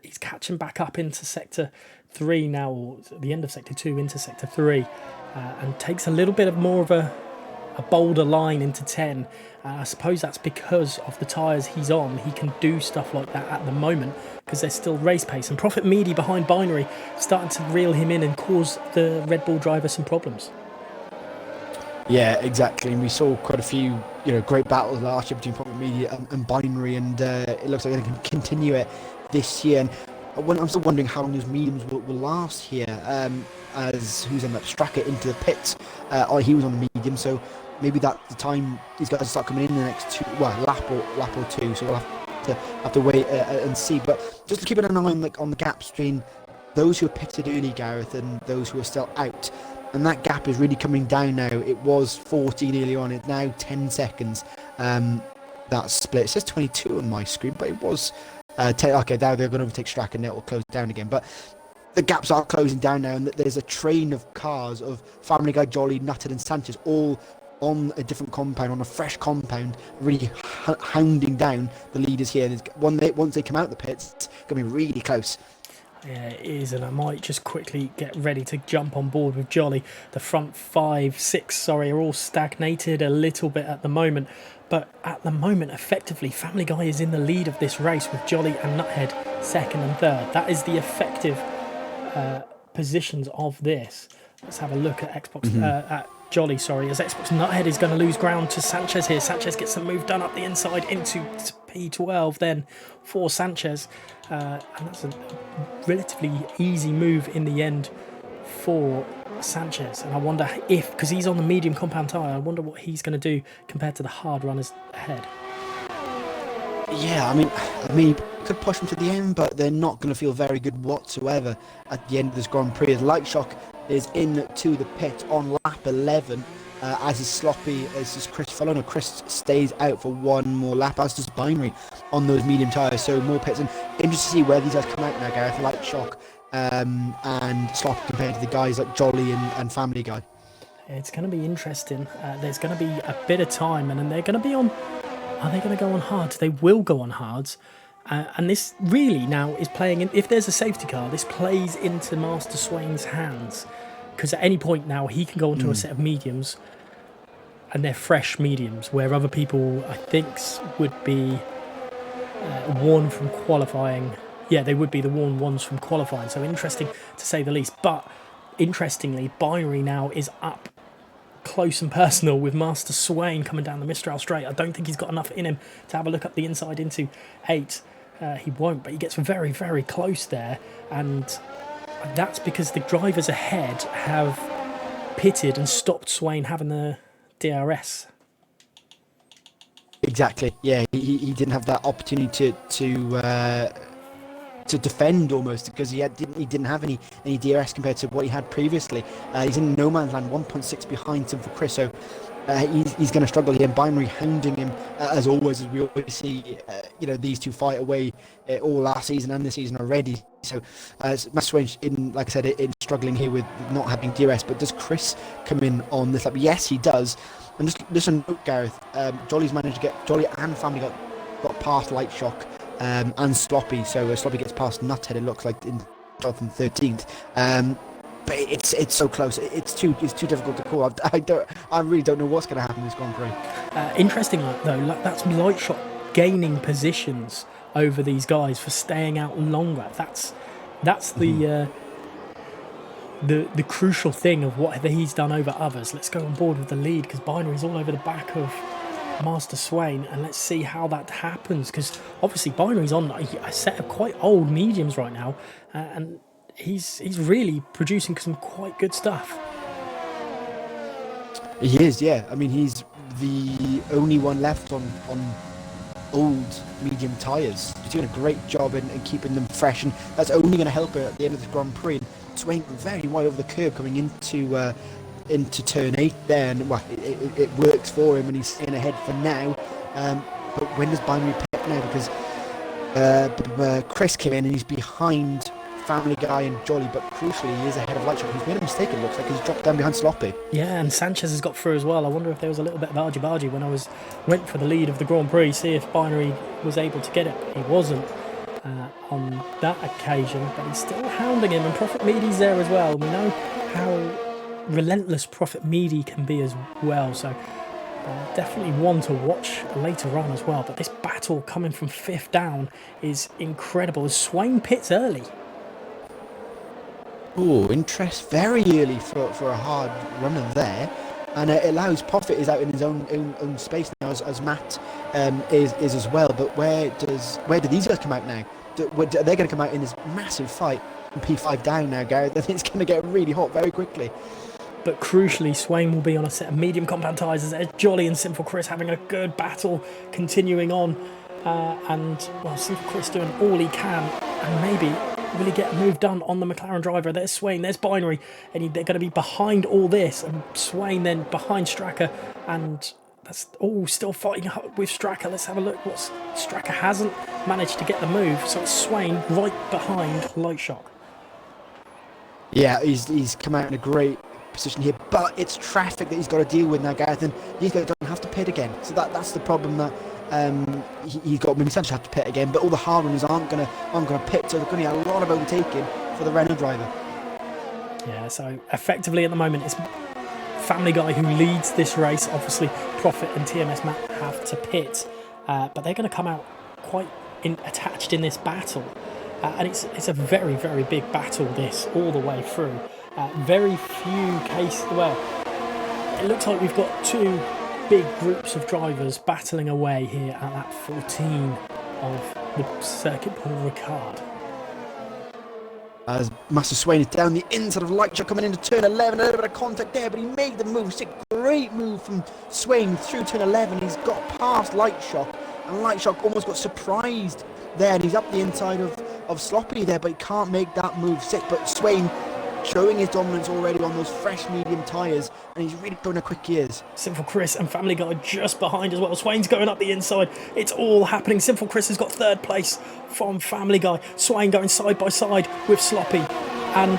he's catching back up into sector 3 now, or the end of sector 2 into sector 3, and takes a little bit of more of a bolder line into 10. I suppose that's because of the tyres he's on. He can do stuff like that at the moment because there's still race pace, and Prophet Meady behind Binary starting to reel him in and cause the Red Bull driver some problems. Yeah, exactly. And we saw quite a few, great battles last year between Prophet Media and Binary, and it looks like they can continue it this year. And I'm still wondering how long those mediums will last here. As who's in that Straka into the pits, he was on the medium, so maybe that's the time these guys start coming in the next lap or two. So we'll have to wait and see. But just keeping an eye on the gaps between those who are pitted early, Gareth, and those who are still out. And that gap is really coming down now. It was 14 earlier on. It's now 10 seconds. That split. It says 22 on my screen, but it was 10. Okay, now they're going to overtake Straka and it will close down again. But the gaps are closing down now, and there's a train of cars of Family Guy, Jolly, Nutted and Sanchez all on a different compound, on a fresh compound, really hounding down the leaders here. And once they come out the pits, it's going to be really close. Yeah, it is, and I might just quickly get ready to jump on board with Jolly. The front 6 are all stagnated a little bit at the moment, but at the moment, effectively, Family Guy is in the lead of this race with Jolly and Nuthead 2nd and 3rd. That is the effective positions of this. Let's have a look at at Jolly, as Xbox Nuthead is going to lose ground to Sanchez here. Sanchez gets the move done up the inside into P12 then for Sanchez, and that's a relatively easy move in the end for Sanchez. And I wonder because he's on the medium compound tyre, I wonder what he's going to do compared to the hard runners ahead. Yeah, I mean, could push them to the end, but they're not going to feel very good whatsoever at the end of this Grand Prix. As Light Shock is into the pit on lap 11, as is Sloppy, as is Chris Fallon. Chris stays out for one more lap, as does Binary on those medium tyres. So more pits, and interesting to see where these guys come out now, Gareth. Light Shock and Sloppy compared to the guys like Jolly and Family Guy. It's going to be interesting. There's going to be a bit of time, and then they're going to be on. Are they going to go on hards? They will go on hards. And this really now is playing in. If there's a safety car, this plays into Master Swain's hands. Because at any point now, he can go onto a set of mediums. And they're fresh mediums, where other people, I think, would be warned from qualifying. Yeah, they would be the warned ones from qualifying. So interesting to say the least. But interestingly, Binary now is up close and personal with Master Swain coming down the Mistral straight. I don't think he's got enough in him to have a look up the inside into 8. He won't, but he gets very, very close there, and that's because the drivers ahead have pitted and stopped Swain having the DRS. Exactly. Yeah, he didn't have that opportunity to defend almost, because he didn't have any DRS compared to what he had previously. He's in no man's land, 1.6 behind Tim for Chris, so he's going to struggle here. Binary hounding him as always, as we always see. These two fight away all last season and this season already. So Matt Swain, like I said, in struggling here with not having DRS. But does Chris come in on this lap? Yes, he does. And just a note, Gareth, Jolly's managed to get Jolly and Family got past Light Shock and Sloppy. So Sloppy gets past Nuthead, it looks like, in 12th and 13th. But it's so close. It's too difficult to call. I really don't know what's going to happen in this Grand Prix. Interesting, though, that's Light Shock gaining positions over these guys for staying out longer. That's the crucial thing of what he's done over others. Let's go on board with the lead, because Binary's all over the back of Master Swain, and let's see how that happens, because obviously Binary's on a set of quite old mediums right now, and he's really producing some quite good stuff. He is, yeah. I mean, he's the only one left on old medium tyres. He's doing a great job in keeping them fresh, and that's only going to help her at the end of the Grand Prix. Swain very wide over the curb coming into turn 8 there, and it works for him, and he's staying ahead for now. But when does Binary pit now? Because Chris came in and he's behind Family Guy and Jolly, but crucially he is ahead of Lightshock. He's made a mistake, it looks like. He's dropped down behind Sloppy. Yeah, and Sanchez has got through as well. I wonder if there was a little bit of argy-bargy when I went for the lead of the Grand Prix, see if Binary was able to get it. He wasn't on that occasion, but he's still hounding him, and Prophet Meady's there as well. We know how relentless Prophet Meady can be as well, so definitely one to watch later on as well. But this battle coming from 5th down is incredible, as Swain pits early. Oh, interest very early for a hard runner there, and it allows Prophet is out in his own space now, as Matt is as well. But where do these guys come out now? They're going to come out in this massive fight from P5 down now, Gareth. I think it's going to get really hot very quickly. But crucially, Swain will be on a set of medium compound tyres, as there's Jolly and Simple Chris having a good battle continuing on. Simple Chris doing all he can, and maybe will he get a move done on the McLaren driver? There's Swain, there's Binary, and they're going to be behind all this, and Swain then behind Stracker, and that's all still fighting with Stracker. Let's have a look. Stracker hasn't managed to get the move, so it's Swain right behind Lightshock. Yeah, he's come out in a great position here, but it's traffic that he's got to deal with now, Gareth, and these guys don't have to pit again. So that's the problem that he's got. Maybe Sanchez have to pit again, but all the hard runners aren't gonna pit, so they're going to get a lot of overtaking for the Renault driver. Yeah, so effectively at the moment it's Family Guy who leads this race. Obviously Prophet and TMS Matt have to pit, but they're going to come out quite attached in this battle, and it's a very, very big battle this all the way through. Very few cases. Well, it looks like we've got two big groups of drivers battling away here at lap 14 of the Circuit Paul Ricard. As Master Swain is down the inside of Lightshock coming into turn 11, a little bit of contact there, but he made the move. It's a great move from Swain through turn 11. He's got past Lightshock, and Lightshock almost got surprised there, and he's up the inside of Sloppy there, but he can't make that move sit. But Swain showing his dominance already on those fresh medium tyres, and he's really throwing a quick gears. Simple Chris and Family Guy just behind as well. Swain's going up the inside. It's all happening. Simple Chris has got 3rd place from Family Guy. Swain going side by side with Sloppy. And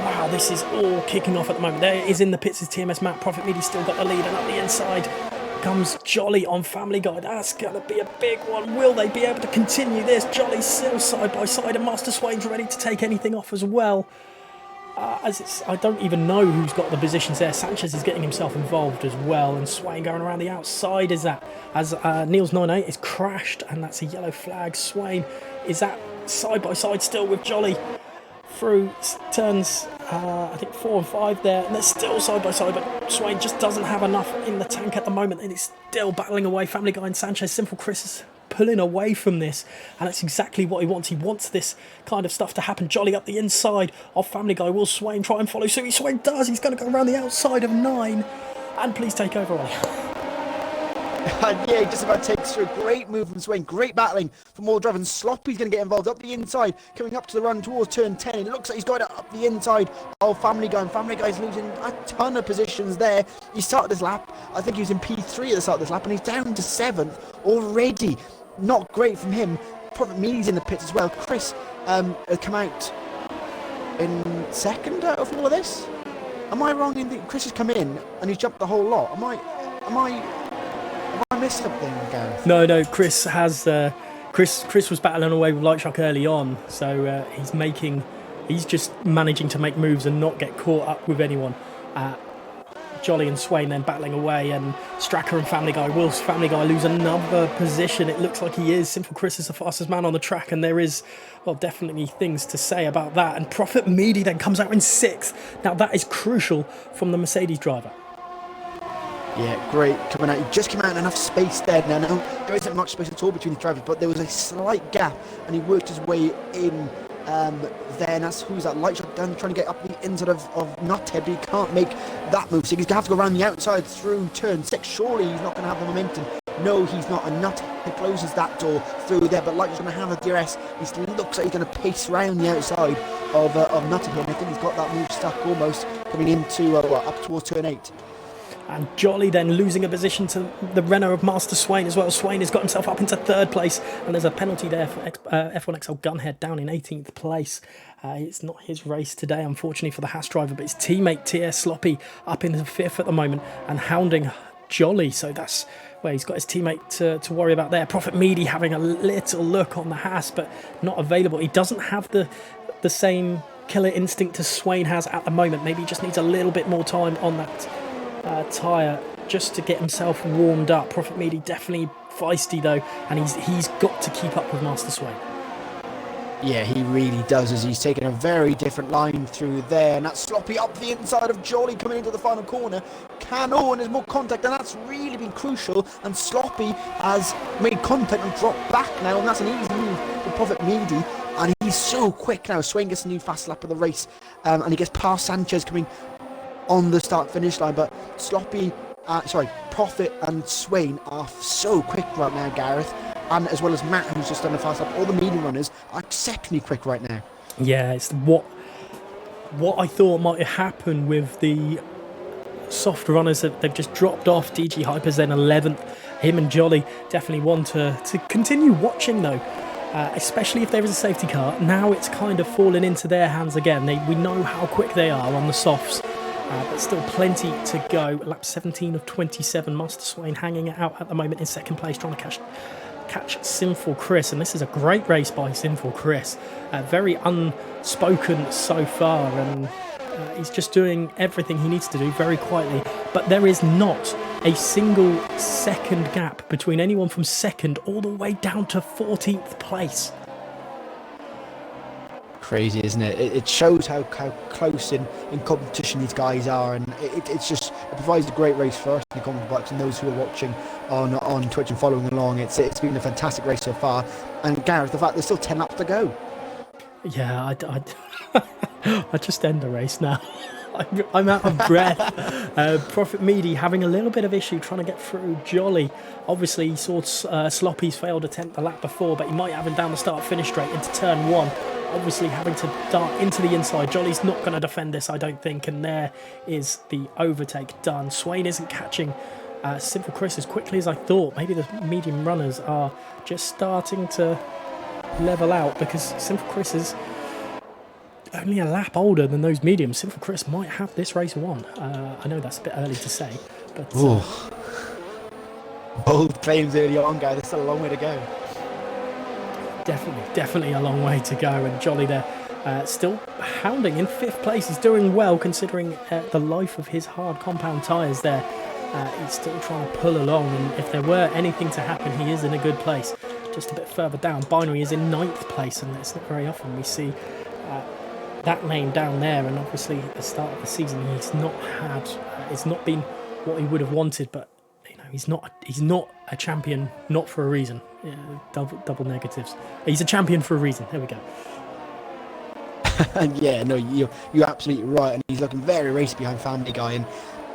wow, this is all kicking off at the moment. There is in the pits is TMS Matt. Prophet Meady's still got the lead, and up the inside comes Jolly on Family Guy. That's going to be a big one. Will they be able to continue this? Jolly's still side by side, and Master Swain's ready to take anything off as well. I don't even know who's got the positions there. Sanchez is getting himself involved as well, and Swain going around the outside as Niels 98 is crashed, and that's a yellow flag. Swain is at side by side still with Jolly through turns I think 4 and 5 there, and they're still side by side, but Swain just doesn't have enough in the tank at the moment, and he's still battling away. Family Guy and Sanchez. Simple Chris has pulling away from this, and that's exactly what he wants. He wants this kind of stuff to happen. Jolly up the inside of Family Guy. Will Swain try and follow suit? Swain does. He's going to go around the outside of 9. And please take over, Ollie. Yeah, he just about takes through. Great move from Swain. Great battling from all drivers. Sloppy's going to get involved up the inside, coming up to the run towards turn 10. It looks like he's got it up the inside of Family Guy, and Family Guy's losing a ton of positions there. He started this lap, I think he was in P3 at the start of this lap, and he's down to 7th already. Not great from him. Prophet Meady's in the pits as well. Chris has come out in 2nd out of all of this. Am I wrong in that Chris has come in and he's jumped the whole lot? Have I missed something, Gareth? No, Chris has. Chris was battling away with Lightshock early on, so he's just managing to make moves and not get caught up with anyone. Jolly and Swain then battling away, and Stracker and Family Guy. Will Family Guy lose another position? It looks like he is. Sinful Chris is the fastest man on the track, and there is, well, definitely things to say about that. And Prophet Meady then comes out in 6th. Now that is crucial from the Mercedes driver. Yeah, great coming out. He just came out in enough space there. Now, there isn't much space at all between the drivers, but there was a slight gap, and he worked his way in there. And that's who's that? Lightshot down trying to get up the inside of Nuthead, but he can't make that move. So he's going to have to go around the outside through turn 6. Surely he's not going to have the momentum. No, he's not. And Nuthead closes that door through there, but Lightshot's going to have a DRS. He looks like he's going to pace around the outside of Nuthead here, and I think he's got that move stuck almost coming into up towards turn 8. And Jolly then losing a position to the Renault of Master Swain as well. Swain has got himself up into 3rd place, and there's a penalty there for F1XL Gunhead down in 18th place. It's not his race today, unfortunately, for the Haas driver, but his teammate TS Sloppy up in the 5th at the moment and hounding Jolly. So that's where he's got his teammate to worry about there. Prophet Meady having a little look on the Haas, but not available. He doesn't have the same killer instinct as Swain has at the moment. Maybe he just needs a little bit more time on that tyre just to get himself warmed up. Prophet Meady definitely feisty though, and he's got to keep up with Master Swain. Yeah, he really does, as he's taking a very different line through there, and that's Sloppy up the inside of Jolly coming into the final corner. Cano, and there's more contact, and that's really been crucial, and Sloppy has made contact and dropped back now, and that's an easy move for Prophet Meady, and he's so quick now. Swain gets a new fast lap of the race, and he gets past Sanchez coming on the start-finish line, but Prophet and Swain are so quick right now, Gareth, and as well as Matt, who's just done a fast lap. All the medium runners are exceptionally quick right now. Yeah, it's what I thought might happen with the soft runners that they've just dropped off. DG Hyper's then 11th. Him and Jolly definitely want to continue watching though. Especially if there is a safety car. Now it's kind of fallen into their hands again. We know how quick they are on the softs. But still plenty to go. Lap 17 of 27. Master Swain hanging it out at the moment in 2nd place, trying to catch Sinful Chris. And this is a great race by Sinful Chris. Very unspoken so far, and he's just doing everything he needs to do very quietly. But there is not a single second gap between anyone from 2nd all the way down to 14th place. Crazy, isn't it? It shows how close in competition these guys are, and it provides a great race for us in the comment box and those who are watching on Twitch and following along. It's been a fantastic race so far, and Gareth, the fact there's still 10 laps to go. Yeah, I just end the race now. I'm out of breath. Prophet Meady having a little bit of issue trying to get through Jolly. Obviously, he saw Sloppy's failed attempt the lap before, but he might have him down the start-finish straight into turn 1. Obviously having to dart into the inside. Jolly's not going to defend this, I don't think, and there is the overtake done. Swain isn't catching Simple Chris as quickly as I thought. Maybe the medium runners are just starting to level out, because Simple Chris is only a lap older than those mediums. Simple Chris might have this race won. I know that's a bit early to say, but bold claims early on, guys. There's still a long way to go. Definitely a long way to go, and Jolly there still hounding in 5th place. He's doing well considering the life of his hard compound tyres there. He's still trying to pull along, and if there were anything to happen, he is in a good place. Just a bit further down, Binary is in 9th place, and it's not very often we see that name down there. And obviously at the start of the season he's not had it's not been what he would have wanted, but you know, he's not a champion not for a reason. Yeah, double negatives. He's a champion for a reason. There we go. Yeah, no, you're absolutely right, and he's looking very racy behind Family Guy, and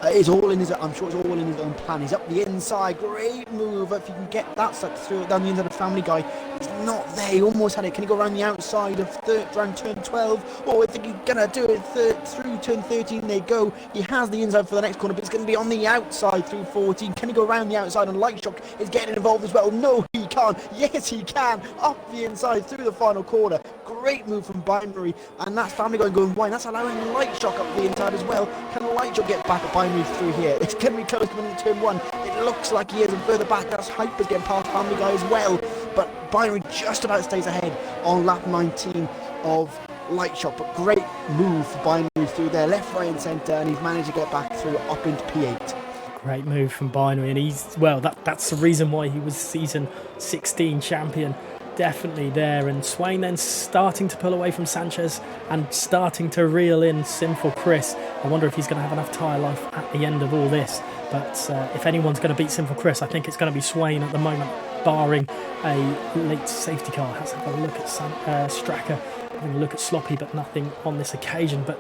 it's all in his. I'm sure it's all in his own plan. He's up the inside, great move. If you can get that stuck through down the inside of Family Guy, he's not there. He almost had it. Can he go around the outside of around turn 12? Oh, I think he's gonna do it through turn 13. They go. He has the inside for the next corner, but it's going to be on the outside through 14. Can he go around the outside? And Light Shock is getting involved as well. No, he can't. Yes, he can. Up the inside through the final corner. Great move from Binary, and that's Family Guy going wide. That's allowing Light Shock up the inside as well. Can Light Shock get back at Binary through here? It's going to be close coming into turn 1. It looks like he is, and further back, that's Hyper's getting past Family Guy as well. But Binary just about stays ahead on lap 19 of Light Shock. But great move for Binary through there, left, right, and centre, and he's managed to get back through up into P8. Great move from Binary, and he's, well, that's the reason why he was season 16 champion. Definitely there, and Swain then starting to pull away from Sanchez and starting to reel in Sinful Chris. I wonder if he's going to have enough tyre life at the end of all this, but if anyone's going to beat Sinful Chris, I think it's going to be Swain at the moment, barring a late safety car. Let's have a look at Straka, having a look at Sloppy, but nothing on this occasion. But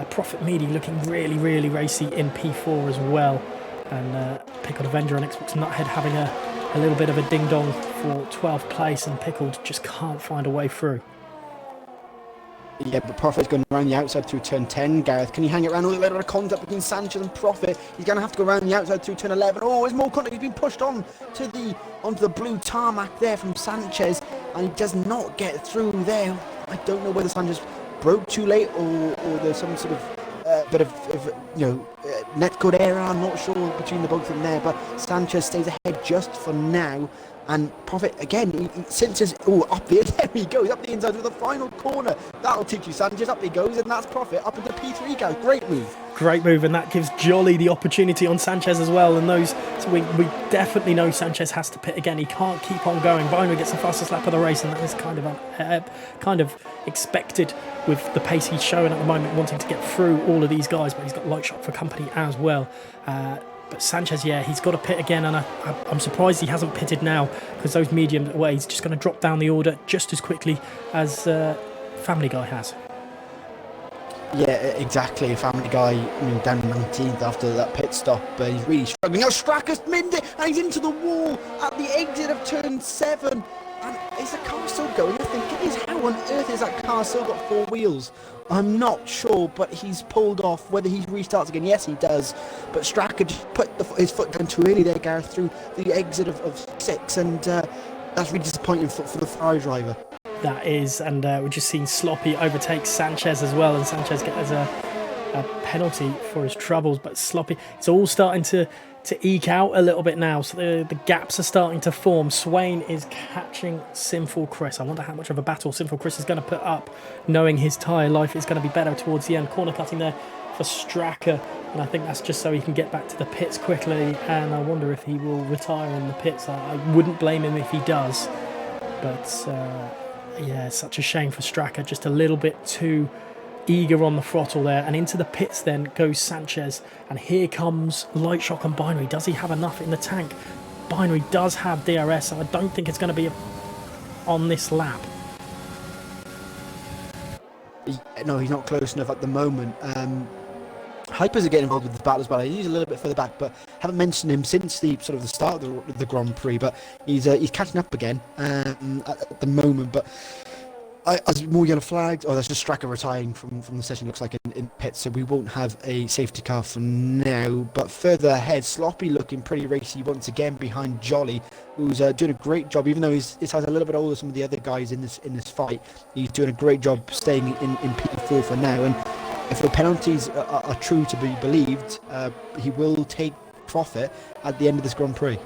Prophet Meady looking really, really racy in P4 as well, and Pickled Avenger on Xbox Nuthead having a little bit of a ding-dong for 12th place, and Pickled just can't find a way through. Yeah, but Prophet's going around the outside through turn 10. Gareth, can he hang it around? All the way to contact between Sanchez and Prophet. He's going to have to go around the outside through turn 11. Oh, there's more contact. He's been pushed on to onto the blue tarmac there from Sanchez, and he does not get through there. I don't know whether Sanchez broke too late or there's some sort of bit of netcode error. I'm not sure between the both of them there, but Sanchez stays ahead just for now. And Prophet again, Sanchez, up there, there he goes, up the inside with the final corner. That'll teach you, Sanchez. Up he goes, and that's Prophet up into P3, guys. Great move. Great move, and that gives Jolly the opportunity on Sanchez as well. And so we definitely know Sanchez has to pit again. He can't keep on going. Binary gets the fastest lap of the race, and that is kind of expected with the pace he's showing at the moment, wanting to get through all of these guys. But he's got Light Shock for company as well. But Sanchez, yeah, he's got to pit again, and I'm surprised he hasn't pitted now, because those medium away, he's just going to drop down the order just as quickly as Family Guy has. Yeah, exactly. Family Guy, down 19th after that pit stop, but he's really struggling. Now Straka's minned it, and he's into the wall at the exit of turn 7. And is the car still going? I think it is. How on earth is that car still got 4 wheels? I'm not sure, but he's pulled off. Whether he restarts again, yes, he does. But Straka just put his foot down too early there, Gareth, through the exit of 6, and that's really disappointing for the Ferrari driver. That is, and we've just seen Sloppy overtake Sanchez as well, and Sanchez gets a penalty for his troubles. But Sloppy, it's all starting to eke out a little bit now, so the gaps are starting to form. Swain is catching Sinful Chris. I wonder how much of a battle Sinful Chris is going to put up, knowing his tyre life is going to be better towards the end. Corner cutting there for Straka, and I think that's just so he can get back to the pits quickly, and I wonder if he will retire in the pits. I wouldn't blame him if he does, but yeah, such a shame for Straka, just a little bit too eager on the throttle there. And into the pits then goes Sanchez, and here comes Light Shock and Binary. Does he have enough in the tank? Binary does have DRS, so I don't think it's going to be on this lap. No, he's not close enough at the moment. Hypers are getting involved with the battle as well. He's a little bit further back, but haven't mentioned him since the start of the Grand Prix. But he's catching up again at the moment. But as more yellow flags, that's just Straka retiring from the session, looks like in pits, so we won't have a safety car for now. But further ahead, Sloppy looking pretty racy once again behind Jolly, who's doing a great job, even though he's a little bit older than some of the other guys in this fight. He's doing a great job staying in P4 for now, and if the penalties are true to be believed, he will take Prophet at the end of this Grand Prix.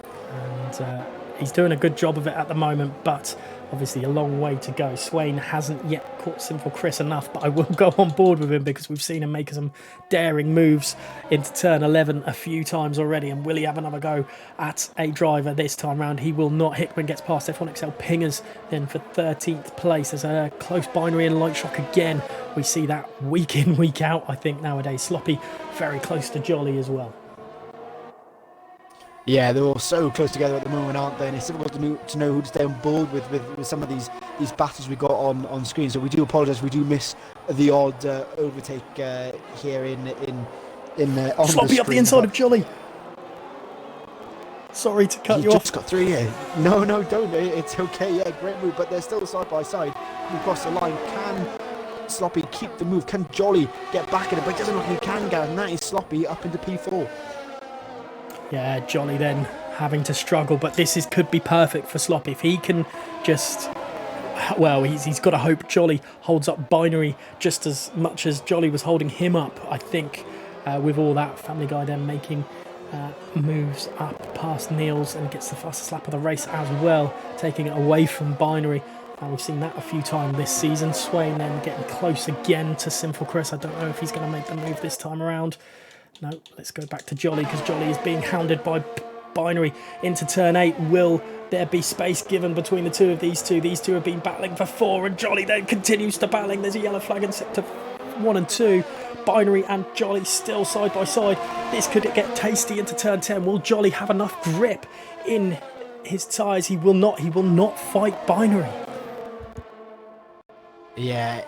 And he's doing a good job of it at the moment, but obviously a long way to go. Swain hasn't yet caught Sinful Chris enough, but I will go on board with him because we've seen him make some daring moves into turn 11 a few times already. And will he have another go at a driver this time round? He will not. Hickman gets past F1XL Pingers then for 13th place. There's a close Binary and Light Shock again. We see that week in, week out, I think, nowadays. Sloppy very close to Jolly as well. Yeah, they're all so close together at the moment, aren't they? And it's difficult to know who to stay on board with some of these battles we got on screen. So we do apologise. We do miss the odd overtake here on Sloppy the up the screen, inside but of Jolly. Sorry to cut he you just off. got through here. No, don't. It's okay. Yeah, great move, but they're still side by side. We cross the line. Can Sloppy keep the move? Can Jolly get back in it? But it doesn't look like he can, Gareth. And that is Sloppy up into P4. Yeah, Jolly then having to struggle, but this could be perfect for Sloppy if he can just. Well, he's got to hope Jolly holds up Binary just as much as Jolly was holding him up. I think with all that, Family Guy then making moves up past Niels and gets the fastest lap of the race as well, taking it away from Binary. We've seen that a few times this season. Swain then getting close again to Sinful Chris. I don't know if he's going to make the move this time around. No, let's go back to Jolly because Jolly is being hounded by Binary into turn 8. Will there be space given between the two of these two? These two have been battling for 4 and Jolly then continues to battling. There's a yellow flag in sector 1 and 2. Binary and Jolly still side by side. This could get tasty into turn 10. Will Jolly have enough grip in his tyres? He will not fight Binary. Yeah.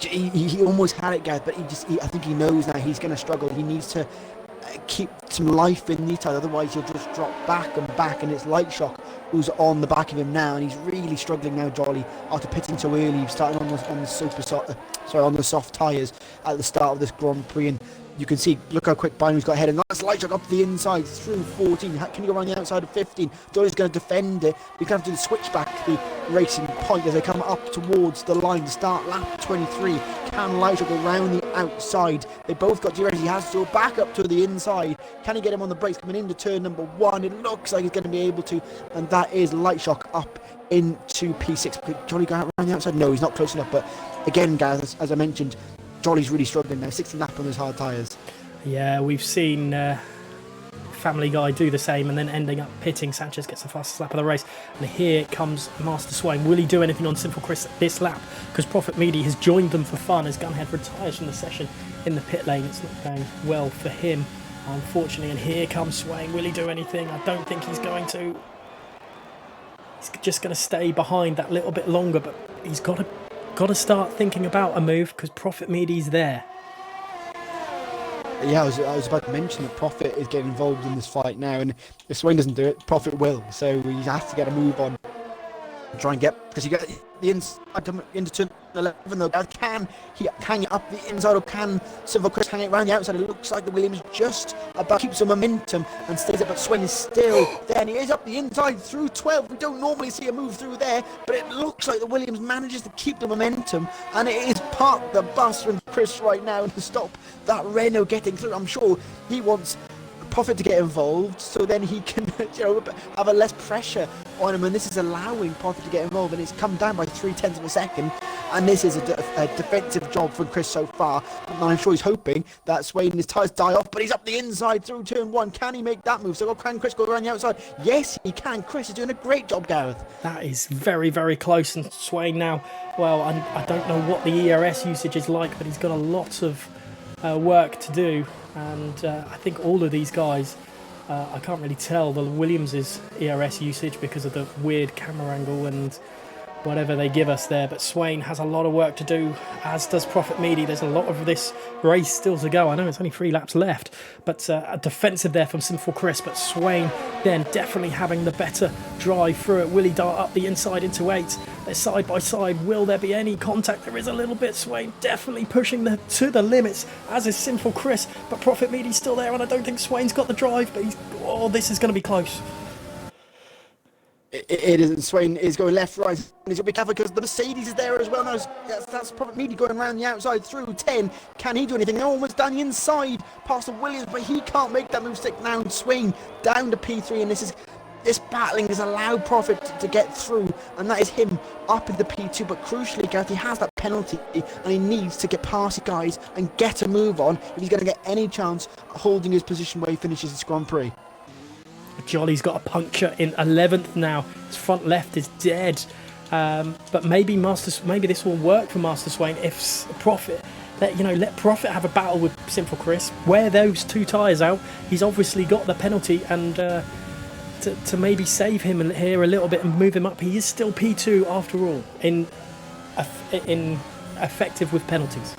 He almost had it, Gareth, but I think he knows now he's going to struggle. He needs to keep some life in these tires, otherwise he'll just drop back, and it's Light Shock who's on the back of him now, and he's really struggling now, Jolly, after pitting so early, starting on the soft tyres at the start of this Grand Prix, and you can see, look how quick Binary's got ahead, and that's Light Shock up the inside through 14. Can you go around the outside of 15? Jolly's going to defend it. You can have to do the switch back to the racing point as they come up towards the line to start lap 23. Can Light Shock go around the outside? They both got DRS. He has to go back up to the inside. Can he get him on the brakes coming into turn number 1? It looks like he's going to be able to, and that is Light Shock up into P6. Could Jolly go out around the outside? No, he's not close enough, but again, guys, as I mentioned, Jolly's really struggling now, 16 lap on those hard tyres. Yeah, we've seen Family Guy do the same and then ending up pitting. Sanchez gets the fastest lap of the race. And here comes Master Swain. Will he do anything on Sinful Chris this lap? Because Prophet Meaty has joined them for fun as Gunhead retires from the session in the pit lane. It's not going well for him, unfortunately. And here comes Swain. Will he do anything? I don't think he's going to. He's just going to stay behind that little bit longer, but he's got to start thinking about a move because Prophet Meaty's there. Yeah, I was about to mention that Prophet is getting involved in this fight now, and if Swain doesn't do it, Prophet will. So he has to get a move on, try and get, because you get the inside into turn 11 though. Can he hang it up the inside, or can Silver Chris hang it around the outside? It looks like the Williams just about keeps some momentum and stays up, but Swain is still there, and he is up the inside through 12. We don't normally see a move through there, but it looks like the Williams manages to keep the momentum, and it is parked the bus from Chris right now to stop that Renault getting through. I'm sure he wants Prophet to get involved so then he can have a less pressure on him, and this is allowing Prophet to get involved, and it's come down by 0.3 of a second, and this is a defensive job from Chris so far, and I'm sure he's hoping that Swain and his tyres die off, but he's up the inside through turn 1. Can he make that move? So can Chris go around the outside? Yes, he can. Chris is doing a great job, Gareth. That is very, very close, and Swain now, well, I don't know what the ERS usage is like, but he's got a lot of work to do, and I think all of these guys, I can't really tell the Williams' ERS usage because of the weird camera angle and whatever they give us there, but Swain has a lot of work to do, as does Prophet Meaty. There's a lot of this race still to go. I know it's only 3 laps left, but a defensive there from Sinful Chris, but Swain then definitely having the better drive through it. Will he dart up the inside into 8? They're side by side. Will there be any contact? There is a little bit. Swain definitely pushing to the limits, as is Sinful Chris, but Prophet Meaty's still there, and I don't think Swain's got the drive, but this is going to be close. It isn't. Swain is going left, right, and he's got to be careful because the Mercedes is there as well. Now that's Prophet Meaty going around the outside through 10. Can he do anything? They're almost down the inside past the Williams, but he can't make that move stick now. Swain down to P3, and this battling has allowed Prophet to get through, and that is him up into P2. But crucially, Gareth, he has that penalty, and he needs to get past the guys and get a move on if he's going to get any chance of holding his position where he finishes this Grand Prix. Jolly's got a puncture in 11th now. His front left is dead. But maybe this will work for Master Swain if Prophet let Prophet have a battle with Sinful Chris. Wear those 2 tyres out. He's obviously got the penalty, and to maybe save him here a little bit and move him up. He is still P2 after all in effective with penalties.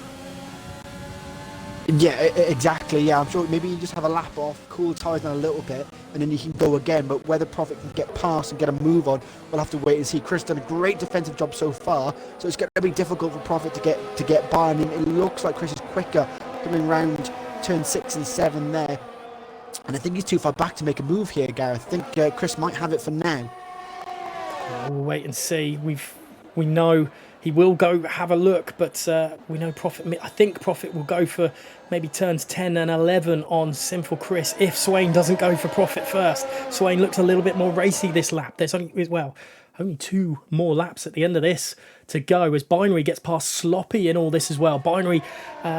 Yeah, exactly. Yeah, I'm sure maybe you just have a lap off, cool the tyres down a little bit, and then you can go again. But whether Prophet can get past and get a move on, we'll have to wait and see. Chris done a great defensive job so far, so it's going to be difficult for Prophet to get by. I mean, it looks like Chris is quicker coming round turn 6 and 7 there, and I think he's too far back to make a move here, Gareth. I think Chris might have it for now. We'll wait and see. We know he will go have a look, but we know Prophet. I think Prophet will go for maybe turns 10 and 11 on Sinful Chris if Swain doesn't go for Prophet first. Swain looks a little bit more racy this lap. There's only 2 more laps at the end of this to go as Binary gets past Sloppy in all this as well. Binary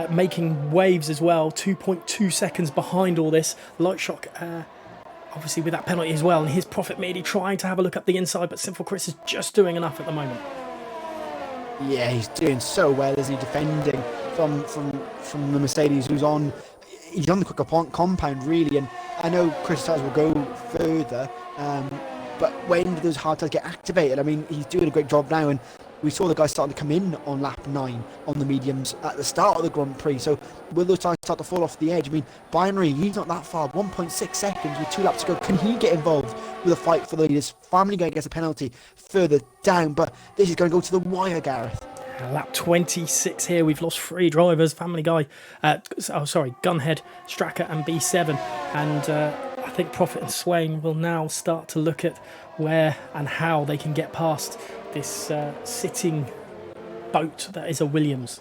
making waves as well, 2.2 seconds behind all this. Light Shock obviously with that penalty as well, and here's Prophet Meaty trying to have a look up the inside, but Sinful Chris is just doing enough at the moment. Yeah, he's doing so well, isn't he, defending from the Mercedes, he's on the quicker compound really, and I know Chris Tires will go further, but when do those hard tires get activated? I mean, he's doing a great job now, and we saw the guys starting to come in on lap 9 on the mediums at the start of the Grand Prix, so will those tires start to fall off the edge? I mean, Binary, he's not that far, 1.6 seconds with 2 laps to go. Can he get involved with a fight for the leaders? Family Guy gets a penalty further down, but this is going to go to the wire, Gareth. Lap 26 here, we've lost 3 drivers, Family Guy, Gunhead, Stracker and B7, and I think Prophet and Swain will now start to look at where and how they can get past this sitting boat that is a Williams.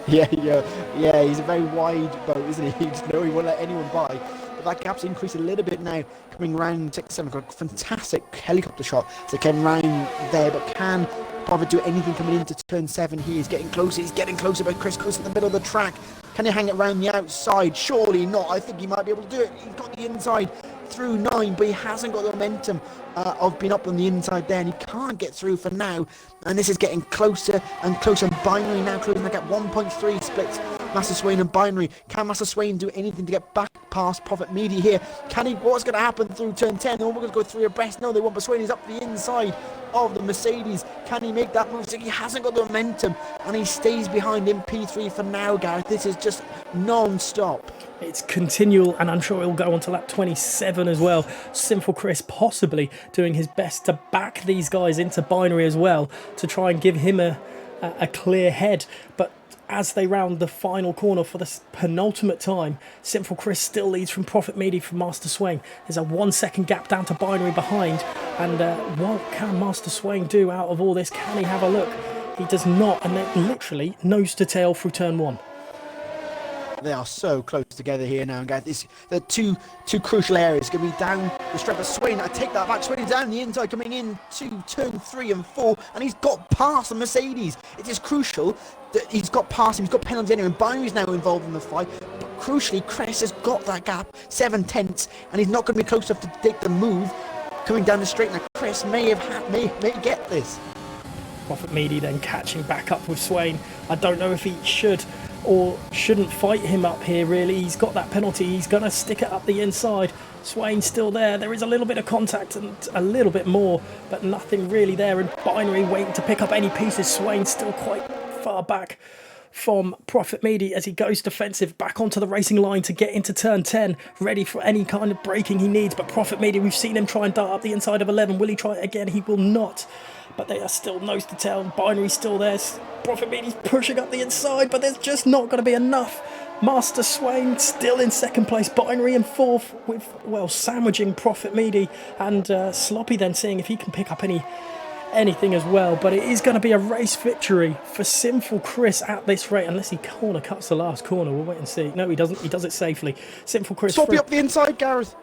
Yeah, he's a very wide boat, isn't he? You just know he won't let anyone by. But that gap's increased a little bit now, coming round 6-7. Got a fantastic helicopter shot to come round there, but can Prophet do anything coming into turn 7 here? He's getting closer, but Chris goes in the middle of the track. Can he hang it round the outside? Surely not. I think he might be able to do it. He's got the inside through 9, but he hasn't got the momentum of being up on the inside there, and he can't get through for now. And this is getting closer and closer. And Binary now closing the gap. 1.3 splits Master Swain and Binary. Can Master Swain do anything to get back past Prophet Meaty here? Can he? What's going to happen through turn 10? They're all going to go 3 abreast. No, they won't. But Swain is up the inside of the Mercedes. Can he make that move? So he hasn't got the momentum, and he stays behind in P3 for now, Gareth. This is just non-stop. It's continual, and I'm sure it'll go on to lap 27 as well. Sinful Chris possibly doing his best to back these guys into Binary as well to try and give him a clear head. But as they round the final corner for the penultimate time, Sinful Chris still leads from Prophet Meaty from Master Swain. There's a 1 second gap down to Binary behind, and what can Master Swain do out of all this? Can he have a look? He does not, and they're literally nose to tail through turn 1. They are so close together here now, guys. The two crucial areas going to be down the strip of Swain. I take that back. Swain is down the inside, coming in to turn 3 and 4, and he's got past the Mercedes. It is crucial that he's got past him. He's got penalties anyway, and Binary's now involved in the fight. But crucially, Chris has got that gap, 7 tenths, and he's not going to be close enough to take the move coming down the straight. Now, Chris may get this. Prophet Meaty then catching back up with Swain. I don't know if he should or shouldn't fight him up here really. He's got that penalty, he's going to stick it up the inside. Swain's still there, there is a little bit of contact and a little bit more, but nothing really there, and Binary waiting to pick up any pieces. Swain still quite far back from Prophet Meaty as he goes defensive back onto the racing line to get into turn 10, ready for any kind of braking he needs. But Prophet Meaty, we've seen him try and dart up the inside of 11. Will he try it again? He will not. But they are still nose to tail. Binary's still there. Prophet Meaty's pushing up the inside, but there's just not going to be enough. Master Swain still in second place. Binary in fourth with, well, sandwiching Prophet Meaty, and Sloppy then seeing if he can pick up anything as well. But it is going to be a race victory for Sinful Chris at this rate, unless he corner cuts the last corner. We'll wait and see. No, he doesn't. He does it safely. Sinful Chris. Sloppy up the inside, Gareth.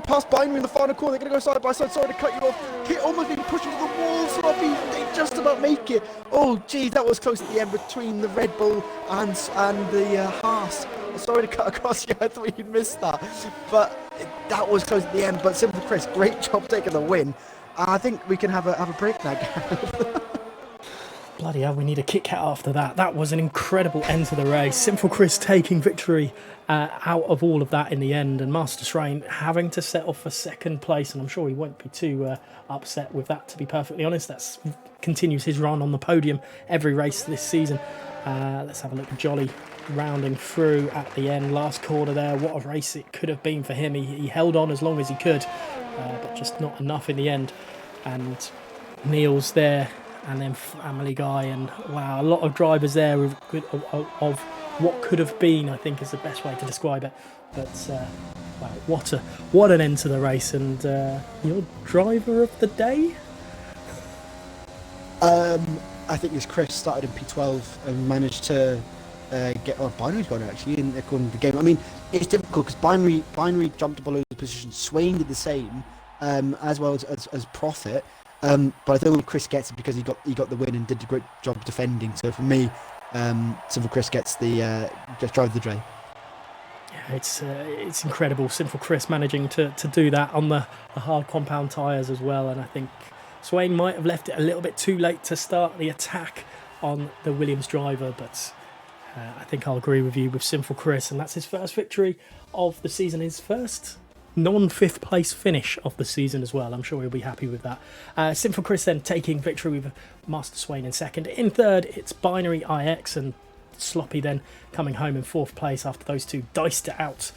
Past Binary in the final corner. They're going to go side by side. Sorry to cut you off. He almost been pushed into the wall. Sloppy, they just about make it. Oh, geez, that was close at the end between the Red Bull and the Haas. Sorry to cut across you. I thought you'd missed that, but that was close at the end. But Sinful Chris, great job taking the win. I think we can have a break now, Gareth. Bloody hell, we need a Kit Kat after that. That was an incredible end to the race. Sinful Chris taking victory out of all of that in the end, and Master Swain having to settle for second place, and I'm sure he won't be too upset with that, to be perfectly honest. That continues his run on the podium every race this season. Let's have a look at Jolly rounding through at the end. Last corner there, what a race it could have been for him. He held on as long as he could, but just not enough in the end. And Neil's there, and then Family Guy, and wow, a lot of drivers there of what could have been, I think is the best way to describe it. But wow, what an end to the race. And your driver of the day? I think it's Chris started in P12 and managed to get Binary's gone actually in according to the game. I mean, it's difficult because Binary jumped below the position. Swain did the same, as well as Prophet. But I don't think Chris gets it because he got the win and did a great job defending. So for me, Sinful Chris gets the drive the day. Yeah, it's incredible. Sinful Chris managing to do that on the hard compound tyres as well, and I think Swain might have left it a little bit too late to start the attack on the Williams driver, but I think I'll agree with you with Sinful Chris, and that's his first victory of the season, his first non-fifth place finish of the season as well. I'm sure he'll be happy with that. Sinful Chris then taking victory with Master Swain in second. In third, it's Binary IX, and Sloppy then coming home in fourth place after those two diced it out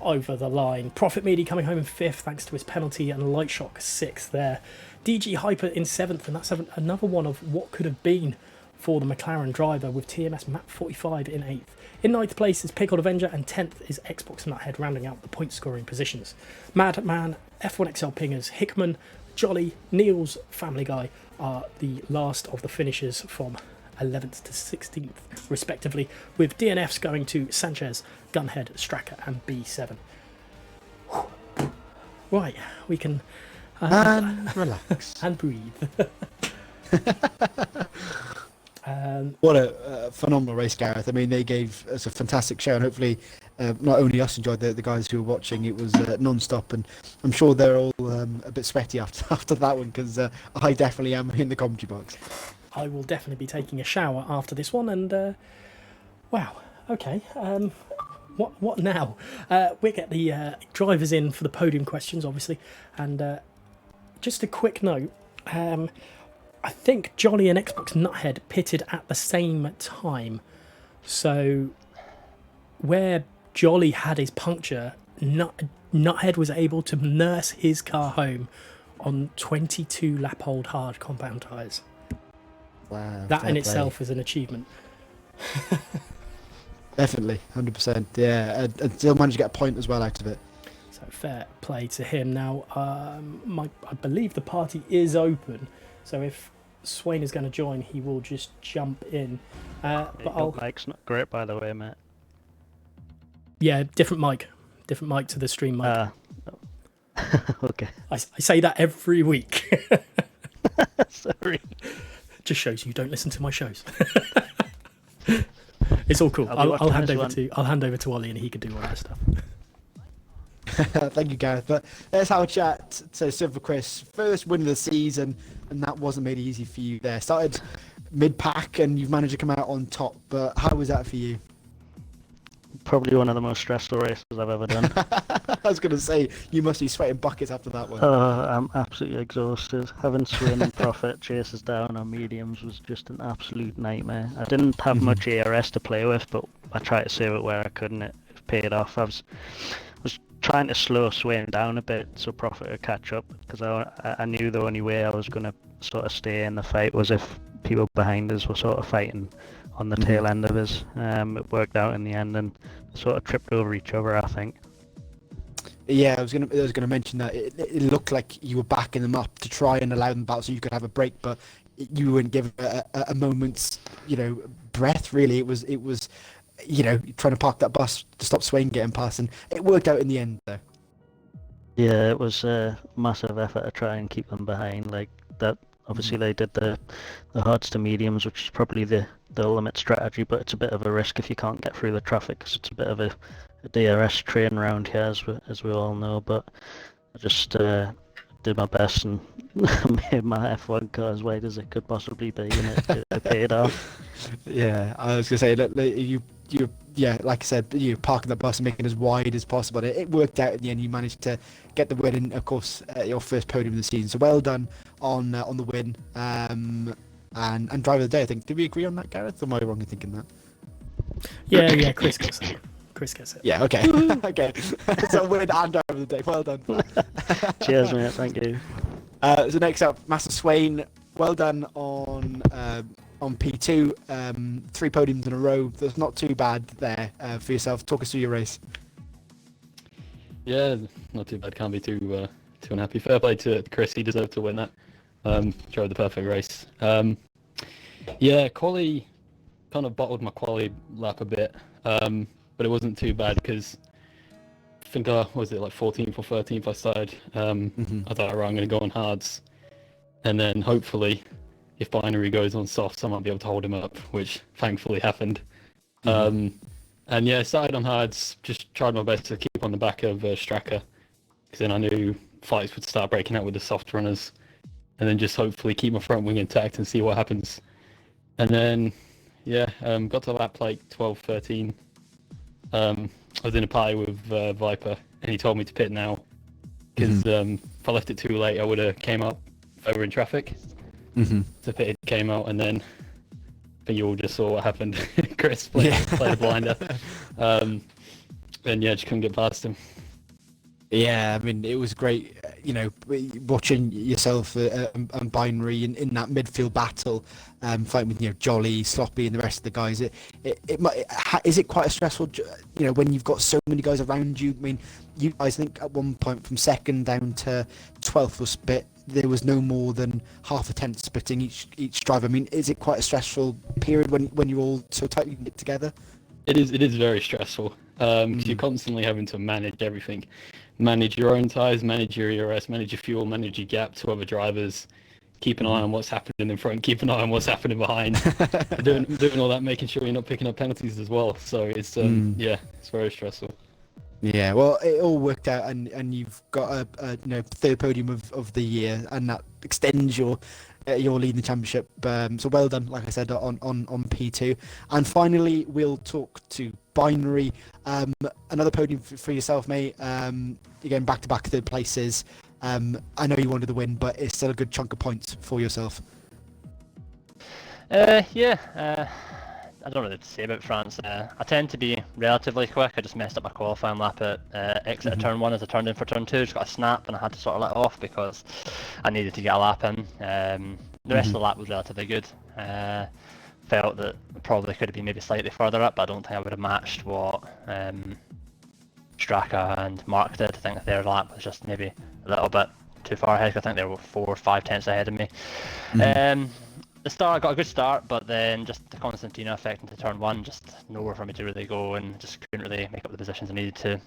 over the line. Prophet Meaty coming home in fifth thanks to his penalty, and Light Shock sixth there. DG Hyper in seventh, and that's another one of what could have been for the McLaren driver, with TMS Map 45 in eighth. In ninth place is Pickled Avenger, and 10th is Xbox Nuthead, rounding out the point scoring positions. Madman, F1XL Pingers, Hickman, Jolly, Neil's, Family Guy are the last of the finishers from 11th to 16th respectively, with DNFs going to Sanchez, Gunhead, Stracker and B7. Right, we can And relax. and breathe. What a phenomenal race, Gareth. I mean, they gave us a fantastic show, and hopefully not only us enjoyed, the guys who were watching. It was non-stop, and I'm sure they're all a bit sweaty after that one, because I definitely am in the commentary box. I will definitely be taking a shower after this one, and wow, okay. What now? We get the drivers in for the podium questions, obviously, and just a quick note. I think Jolly and Xbox Nuthead pitted at the same time, so where Jolly had his puncture, Nuthead was able to nurse his car home on 22 lap-old hard compound tyres. Wow, That in play. itself is an achievement. Definitely, 100%. Yeah, and still managed to get a point as well out of it. So fair play to him. Now, I believe the party is open, so if Swain is going to join, he will just jump in. But Your mic's not great, by the way, mate. Yeah, different mic to the stream mic. Okay. I say that every week. Sorry. Just shows you don't listen to my shows. It's all cool. I'll I'll hand over to Ollie, and he can do all that stuff. Thank you, Gareth. But let's have a chat to Silver Chris. First win of the season, and that wasn't made easy for you there. Started mid-pack, and you've managed to come out on top. But how was that for you? Probably one of the most stressful races I've ever done. I was going to say, you must be sweating buckets after that one. I'm absolutely exhausted. Having Swin and Prophet chase us down on mediums was just an absolute nightmare. I didn't have much ARS to play with, but I tried to save it where I could, and it paid off. I was trying to slow Swin down a bit so Prophet would catch up, because I knew the only way I was going to sort of stay in the fight was if people behind us were sort of fighting on the tail end of us. It worked out in the end, and sort of tripped over each other, I think. Yeah, I was gonna mention that it looked like you were backing them up to try and allow them battle so you could have a break, but you wouldn't give a moment's breath. Really, it was trying to park that bus to stop Swain getting past, and it worked out in the end though. Yeah, it was a massive effort to try and keep them behind like that. Obviously, they did the hards to mediums, which is probably the ultimate strategy, but it's a bit of a risk if you can't get through the traffic, because it's a bit of a DRS train around here, as we all know. But I just did my best and made my F1 car as wide as it could possibly be, and it paid off. Yeah, I was gonna say that yeah, like I said, you parking the bus and making it as wide as possible. It worked out in the end. You managed to get the win, and of course, your first podium of the season. So well done on the win. And driver of the day. I think. Did we agree on that, Gareth? Or am I wrong in thinking that? Yeah, Chris gets it. Chris gets it. Yeah, okay. Okay. So win and driver of the day. Well done. Cheers, mate. Thank you. So next up, Master Swain. Well done on P2. 3 podiums in a row. That's not too bad there for yourself. Talk us through your race. Yeah, not too bad. Can't be too unhappy. Fair play to Chris. He deserved to win that. Drove the perfect race. Yeah, quali kind of bottled my quali lap a bit, but it wasn't too bad because I think was it like 14th or 13th I started. I thought, right, I'm going to go on hards, and then hopefully, if Binary goes on softs, I might be able to hold him up, which thankfully happened. And yeah, started on hards, just tried my best to keep on the back of Straka, because then I knew fights would start breaking out with the soft runners, and then just hopefully keep my front wing intact and see what happens. And then, yeah, got to lap like 12, 13. I was in a party with Viper, and he told me to pit now, because if I left it too late, I would have came up if I were in traffic. So pit came out, and then I think you all just saw what happened. Chris played a blinder. And yeah, just couldn't get past him. Yeah, I mean, it was great, watching yourself and Binary in that midfield battle, fighting with, Jolly, Sloppy, and the rest of the guys. Is it quite a stressful, when you've got so many guys around you? I mean, you guys, I think at one point from second down to 12th was split. There was no more than half a tenth splitting each driver. I mean, is it quite a stressful period when you're all so tightly knit together? It is very stressful, because you're constantly having to manage everything. Manage your own tyres, manage your ERS, manage your fuel, manage your gap to other drivers, keep an eye on what's happening in front, keep an eye on what's happening behind, doing all that, making sure you're not picking up penalties as well. So it's yeah, it's very stressful. Yeah, well, it all worked out, and you've got a third podium of the year, and that extends your lead in the championship. So well done, like I said, on P2. And finally, we'll talk to Binary. Another podium for yourself, mate. Again, back-to-back third places. I know you wanted the win, but it's still a good chunk of points for yourself. I don't know what to say about France. I tend to be relatively quick. I just messed up my qualifying lap at exit of turn 1 as I turned in for turn 2. Just got a snap and I had to sort of let it off because I needed to get a lap in. The rest of the lap was relatively good. Felt that probably could have been maybe slightly further up, but I don't think I would have matched what Straka and Mark did. I think their lap was just maybe a little bit too far ahead. I think they were 4 or 5 tenths ahead of me. The start, I got a good start, but then just the Constantina effect into turn 1, just nowhere for me to really go, and just couldn't really make up the positions I needed to.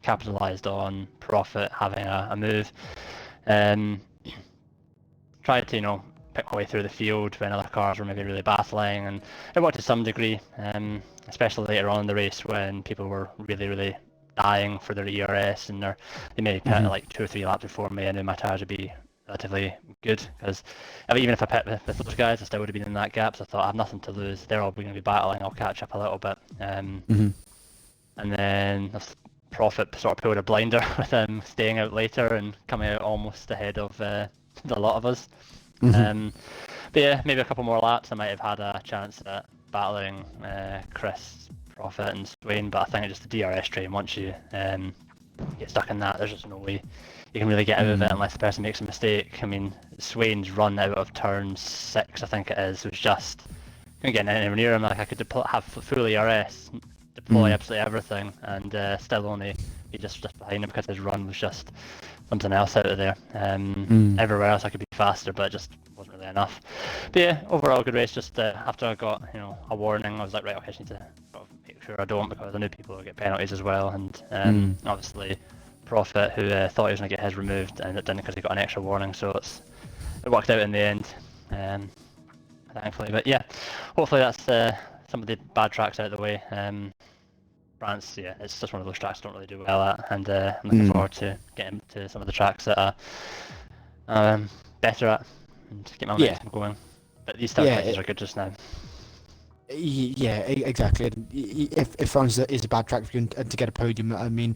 Capitalised on Profit having a move. Tried to, pick my way through the field when other cars were maybe really battling, and it worked to some degree, especially later on in the race when people were really, really dying for their ERS, and they maybe pit like 2 or 3 laps before me, and then my tyres would be relatively good, because even if I pit with those guys, I still would have been in that gap, so I thought I have nothing to lose. They're all going to be battling, I'll catch up a little bit. And then Profit sort of pulled a blinder with him staying out later and coming out almost ahead of the lot of us. But yeah, maybe a couple more laps I might have had a chance at battling Chris, Profit and Swain, but I think it's just the DRS train. Once you get stuck in that, there's just no way you can really get out of it unless the person makes a mistake. I mean, Swain's run out of turn 6, I think it is, was just couldn't get anywhere near him. Like I could have full ERS, deploy absolutely everything, and still only be just behind him because his run was just something else out of there. Everywhere else I could be faster, but it just wasn't really enough. But yeah, overall good race. Just after I got a warning, I was like, right, okay, I just need to make sure I don't, because I knew people would get penalties as well, and obviously Profit, who thought he was going to get his removed, and it didn't because he got an extra warning, so it worked out in the end, thankfully. But yeah, hopefully that's some of the bad tracks out of the way. France, yeah, it's just one of those tracks I don't really do well at, and I'm looking forward to getting to some of the tracks that I'm better at and get my momentum going. But these start races are good just now. Yeah, exactly. And if France is a bad track for you and to get a podium, I mean,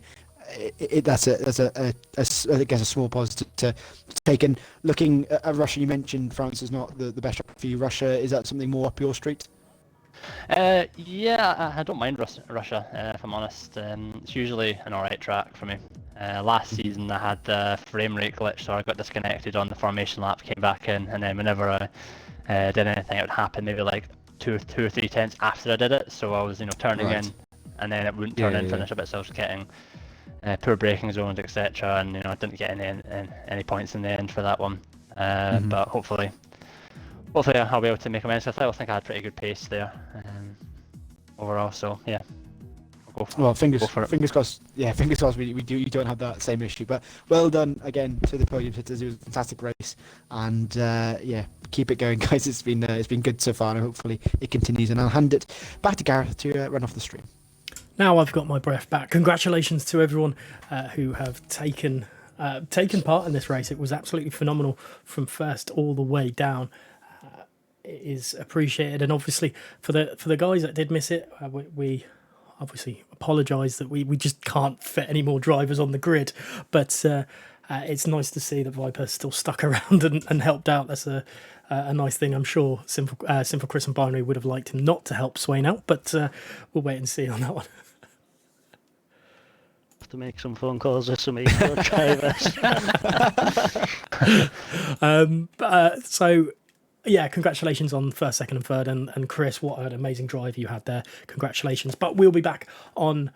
that's I guess a small positive to take. And looking at Russia, you mentioned France is not the best track for you. Russia, is that something more up your street? Yeah, I don't mind Russia, if I'm honest. It's usually an alright track for me. Last season I had the frame rate glitch, so I got disconnected on the formation lap, came back in, and then whenever I did anything, it would happen maybe like two or three tenths after I did it. So I was, turning in, and then it wouldn't turn in, finish a bit self-kitting. Poor braking zones, etc. And I didn't get any points in the end for that one. But hopefully I'll be able to make amends. I think I had pretty good pace there overall. So yeah, I'll go for, well, fingers crossed. Yeah, fingers crossed. You don't have that same issue. But well done again to the podium sitters. It was a fantastic race, and yeah, keep it going, guys. It's been good so far, and hopefully it continues. And I'll hand it back to Gareth to run off the stream. Now I've got my breath back. Congratulations to everyone who have taken part in this race. It was absolutely phenomenal from first all the way down. It is appreciated, and obviously for the guys that did miss it, we obviously apologise that we just can't fit any more drivers on the grid. But it's nice to see that Viper still stuck around and helped out. That's a nice thing. I'm sure Simple Chris and Binary would have liked him not to help Swain out, but we'll wait and see on that one. To make some phone calls with some eSports drivers. So yeah, congratulations on first, second and third, and Chris, what an amazing drive you had there. Congratulations. But we'll be back on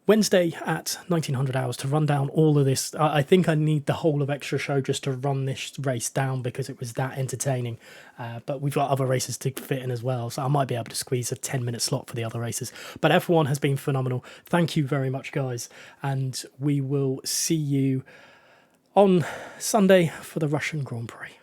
Wednesday at 1900 hours to run down all of this. I think I need the whole of Extra Show just to run this race down because it was that entertaining. But we've got other races to fit in as well, so I might be able to squeeze a 10-minute slot for the other races. But F1 has been phenomenal. Thank you very much, guys. And we will see you on Sunday for the Russian Grand Prix.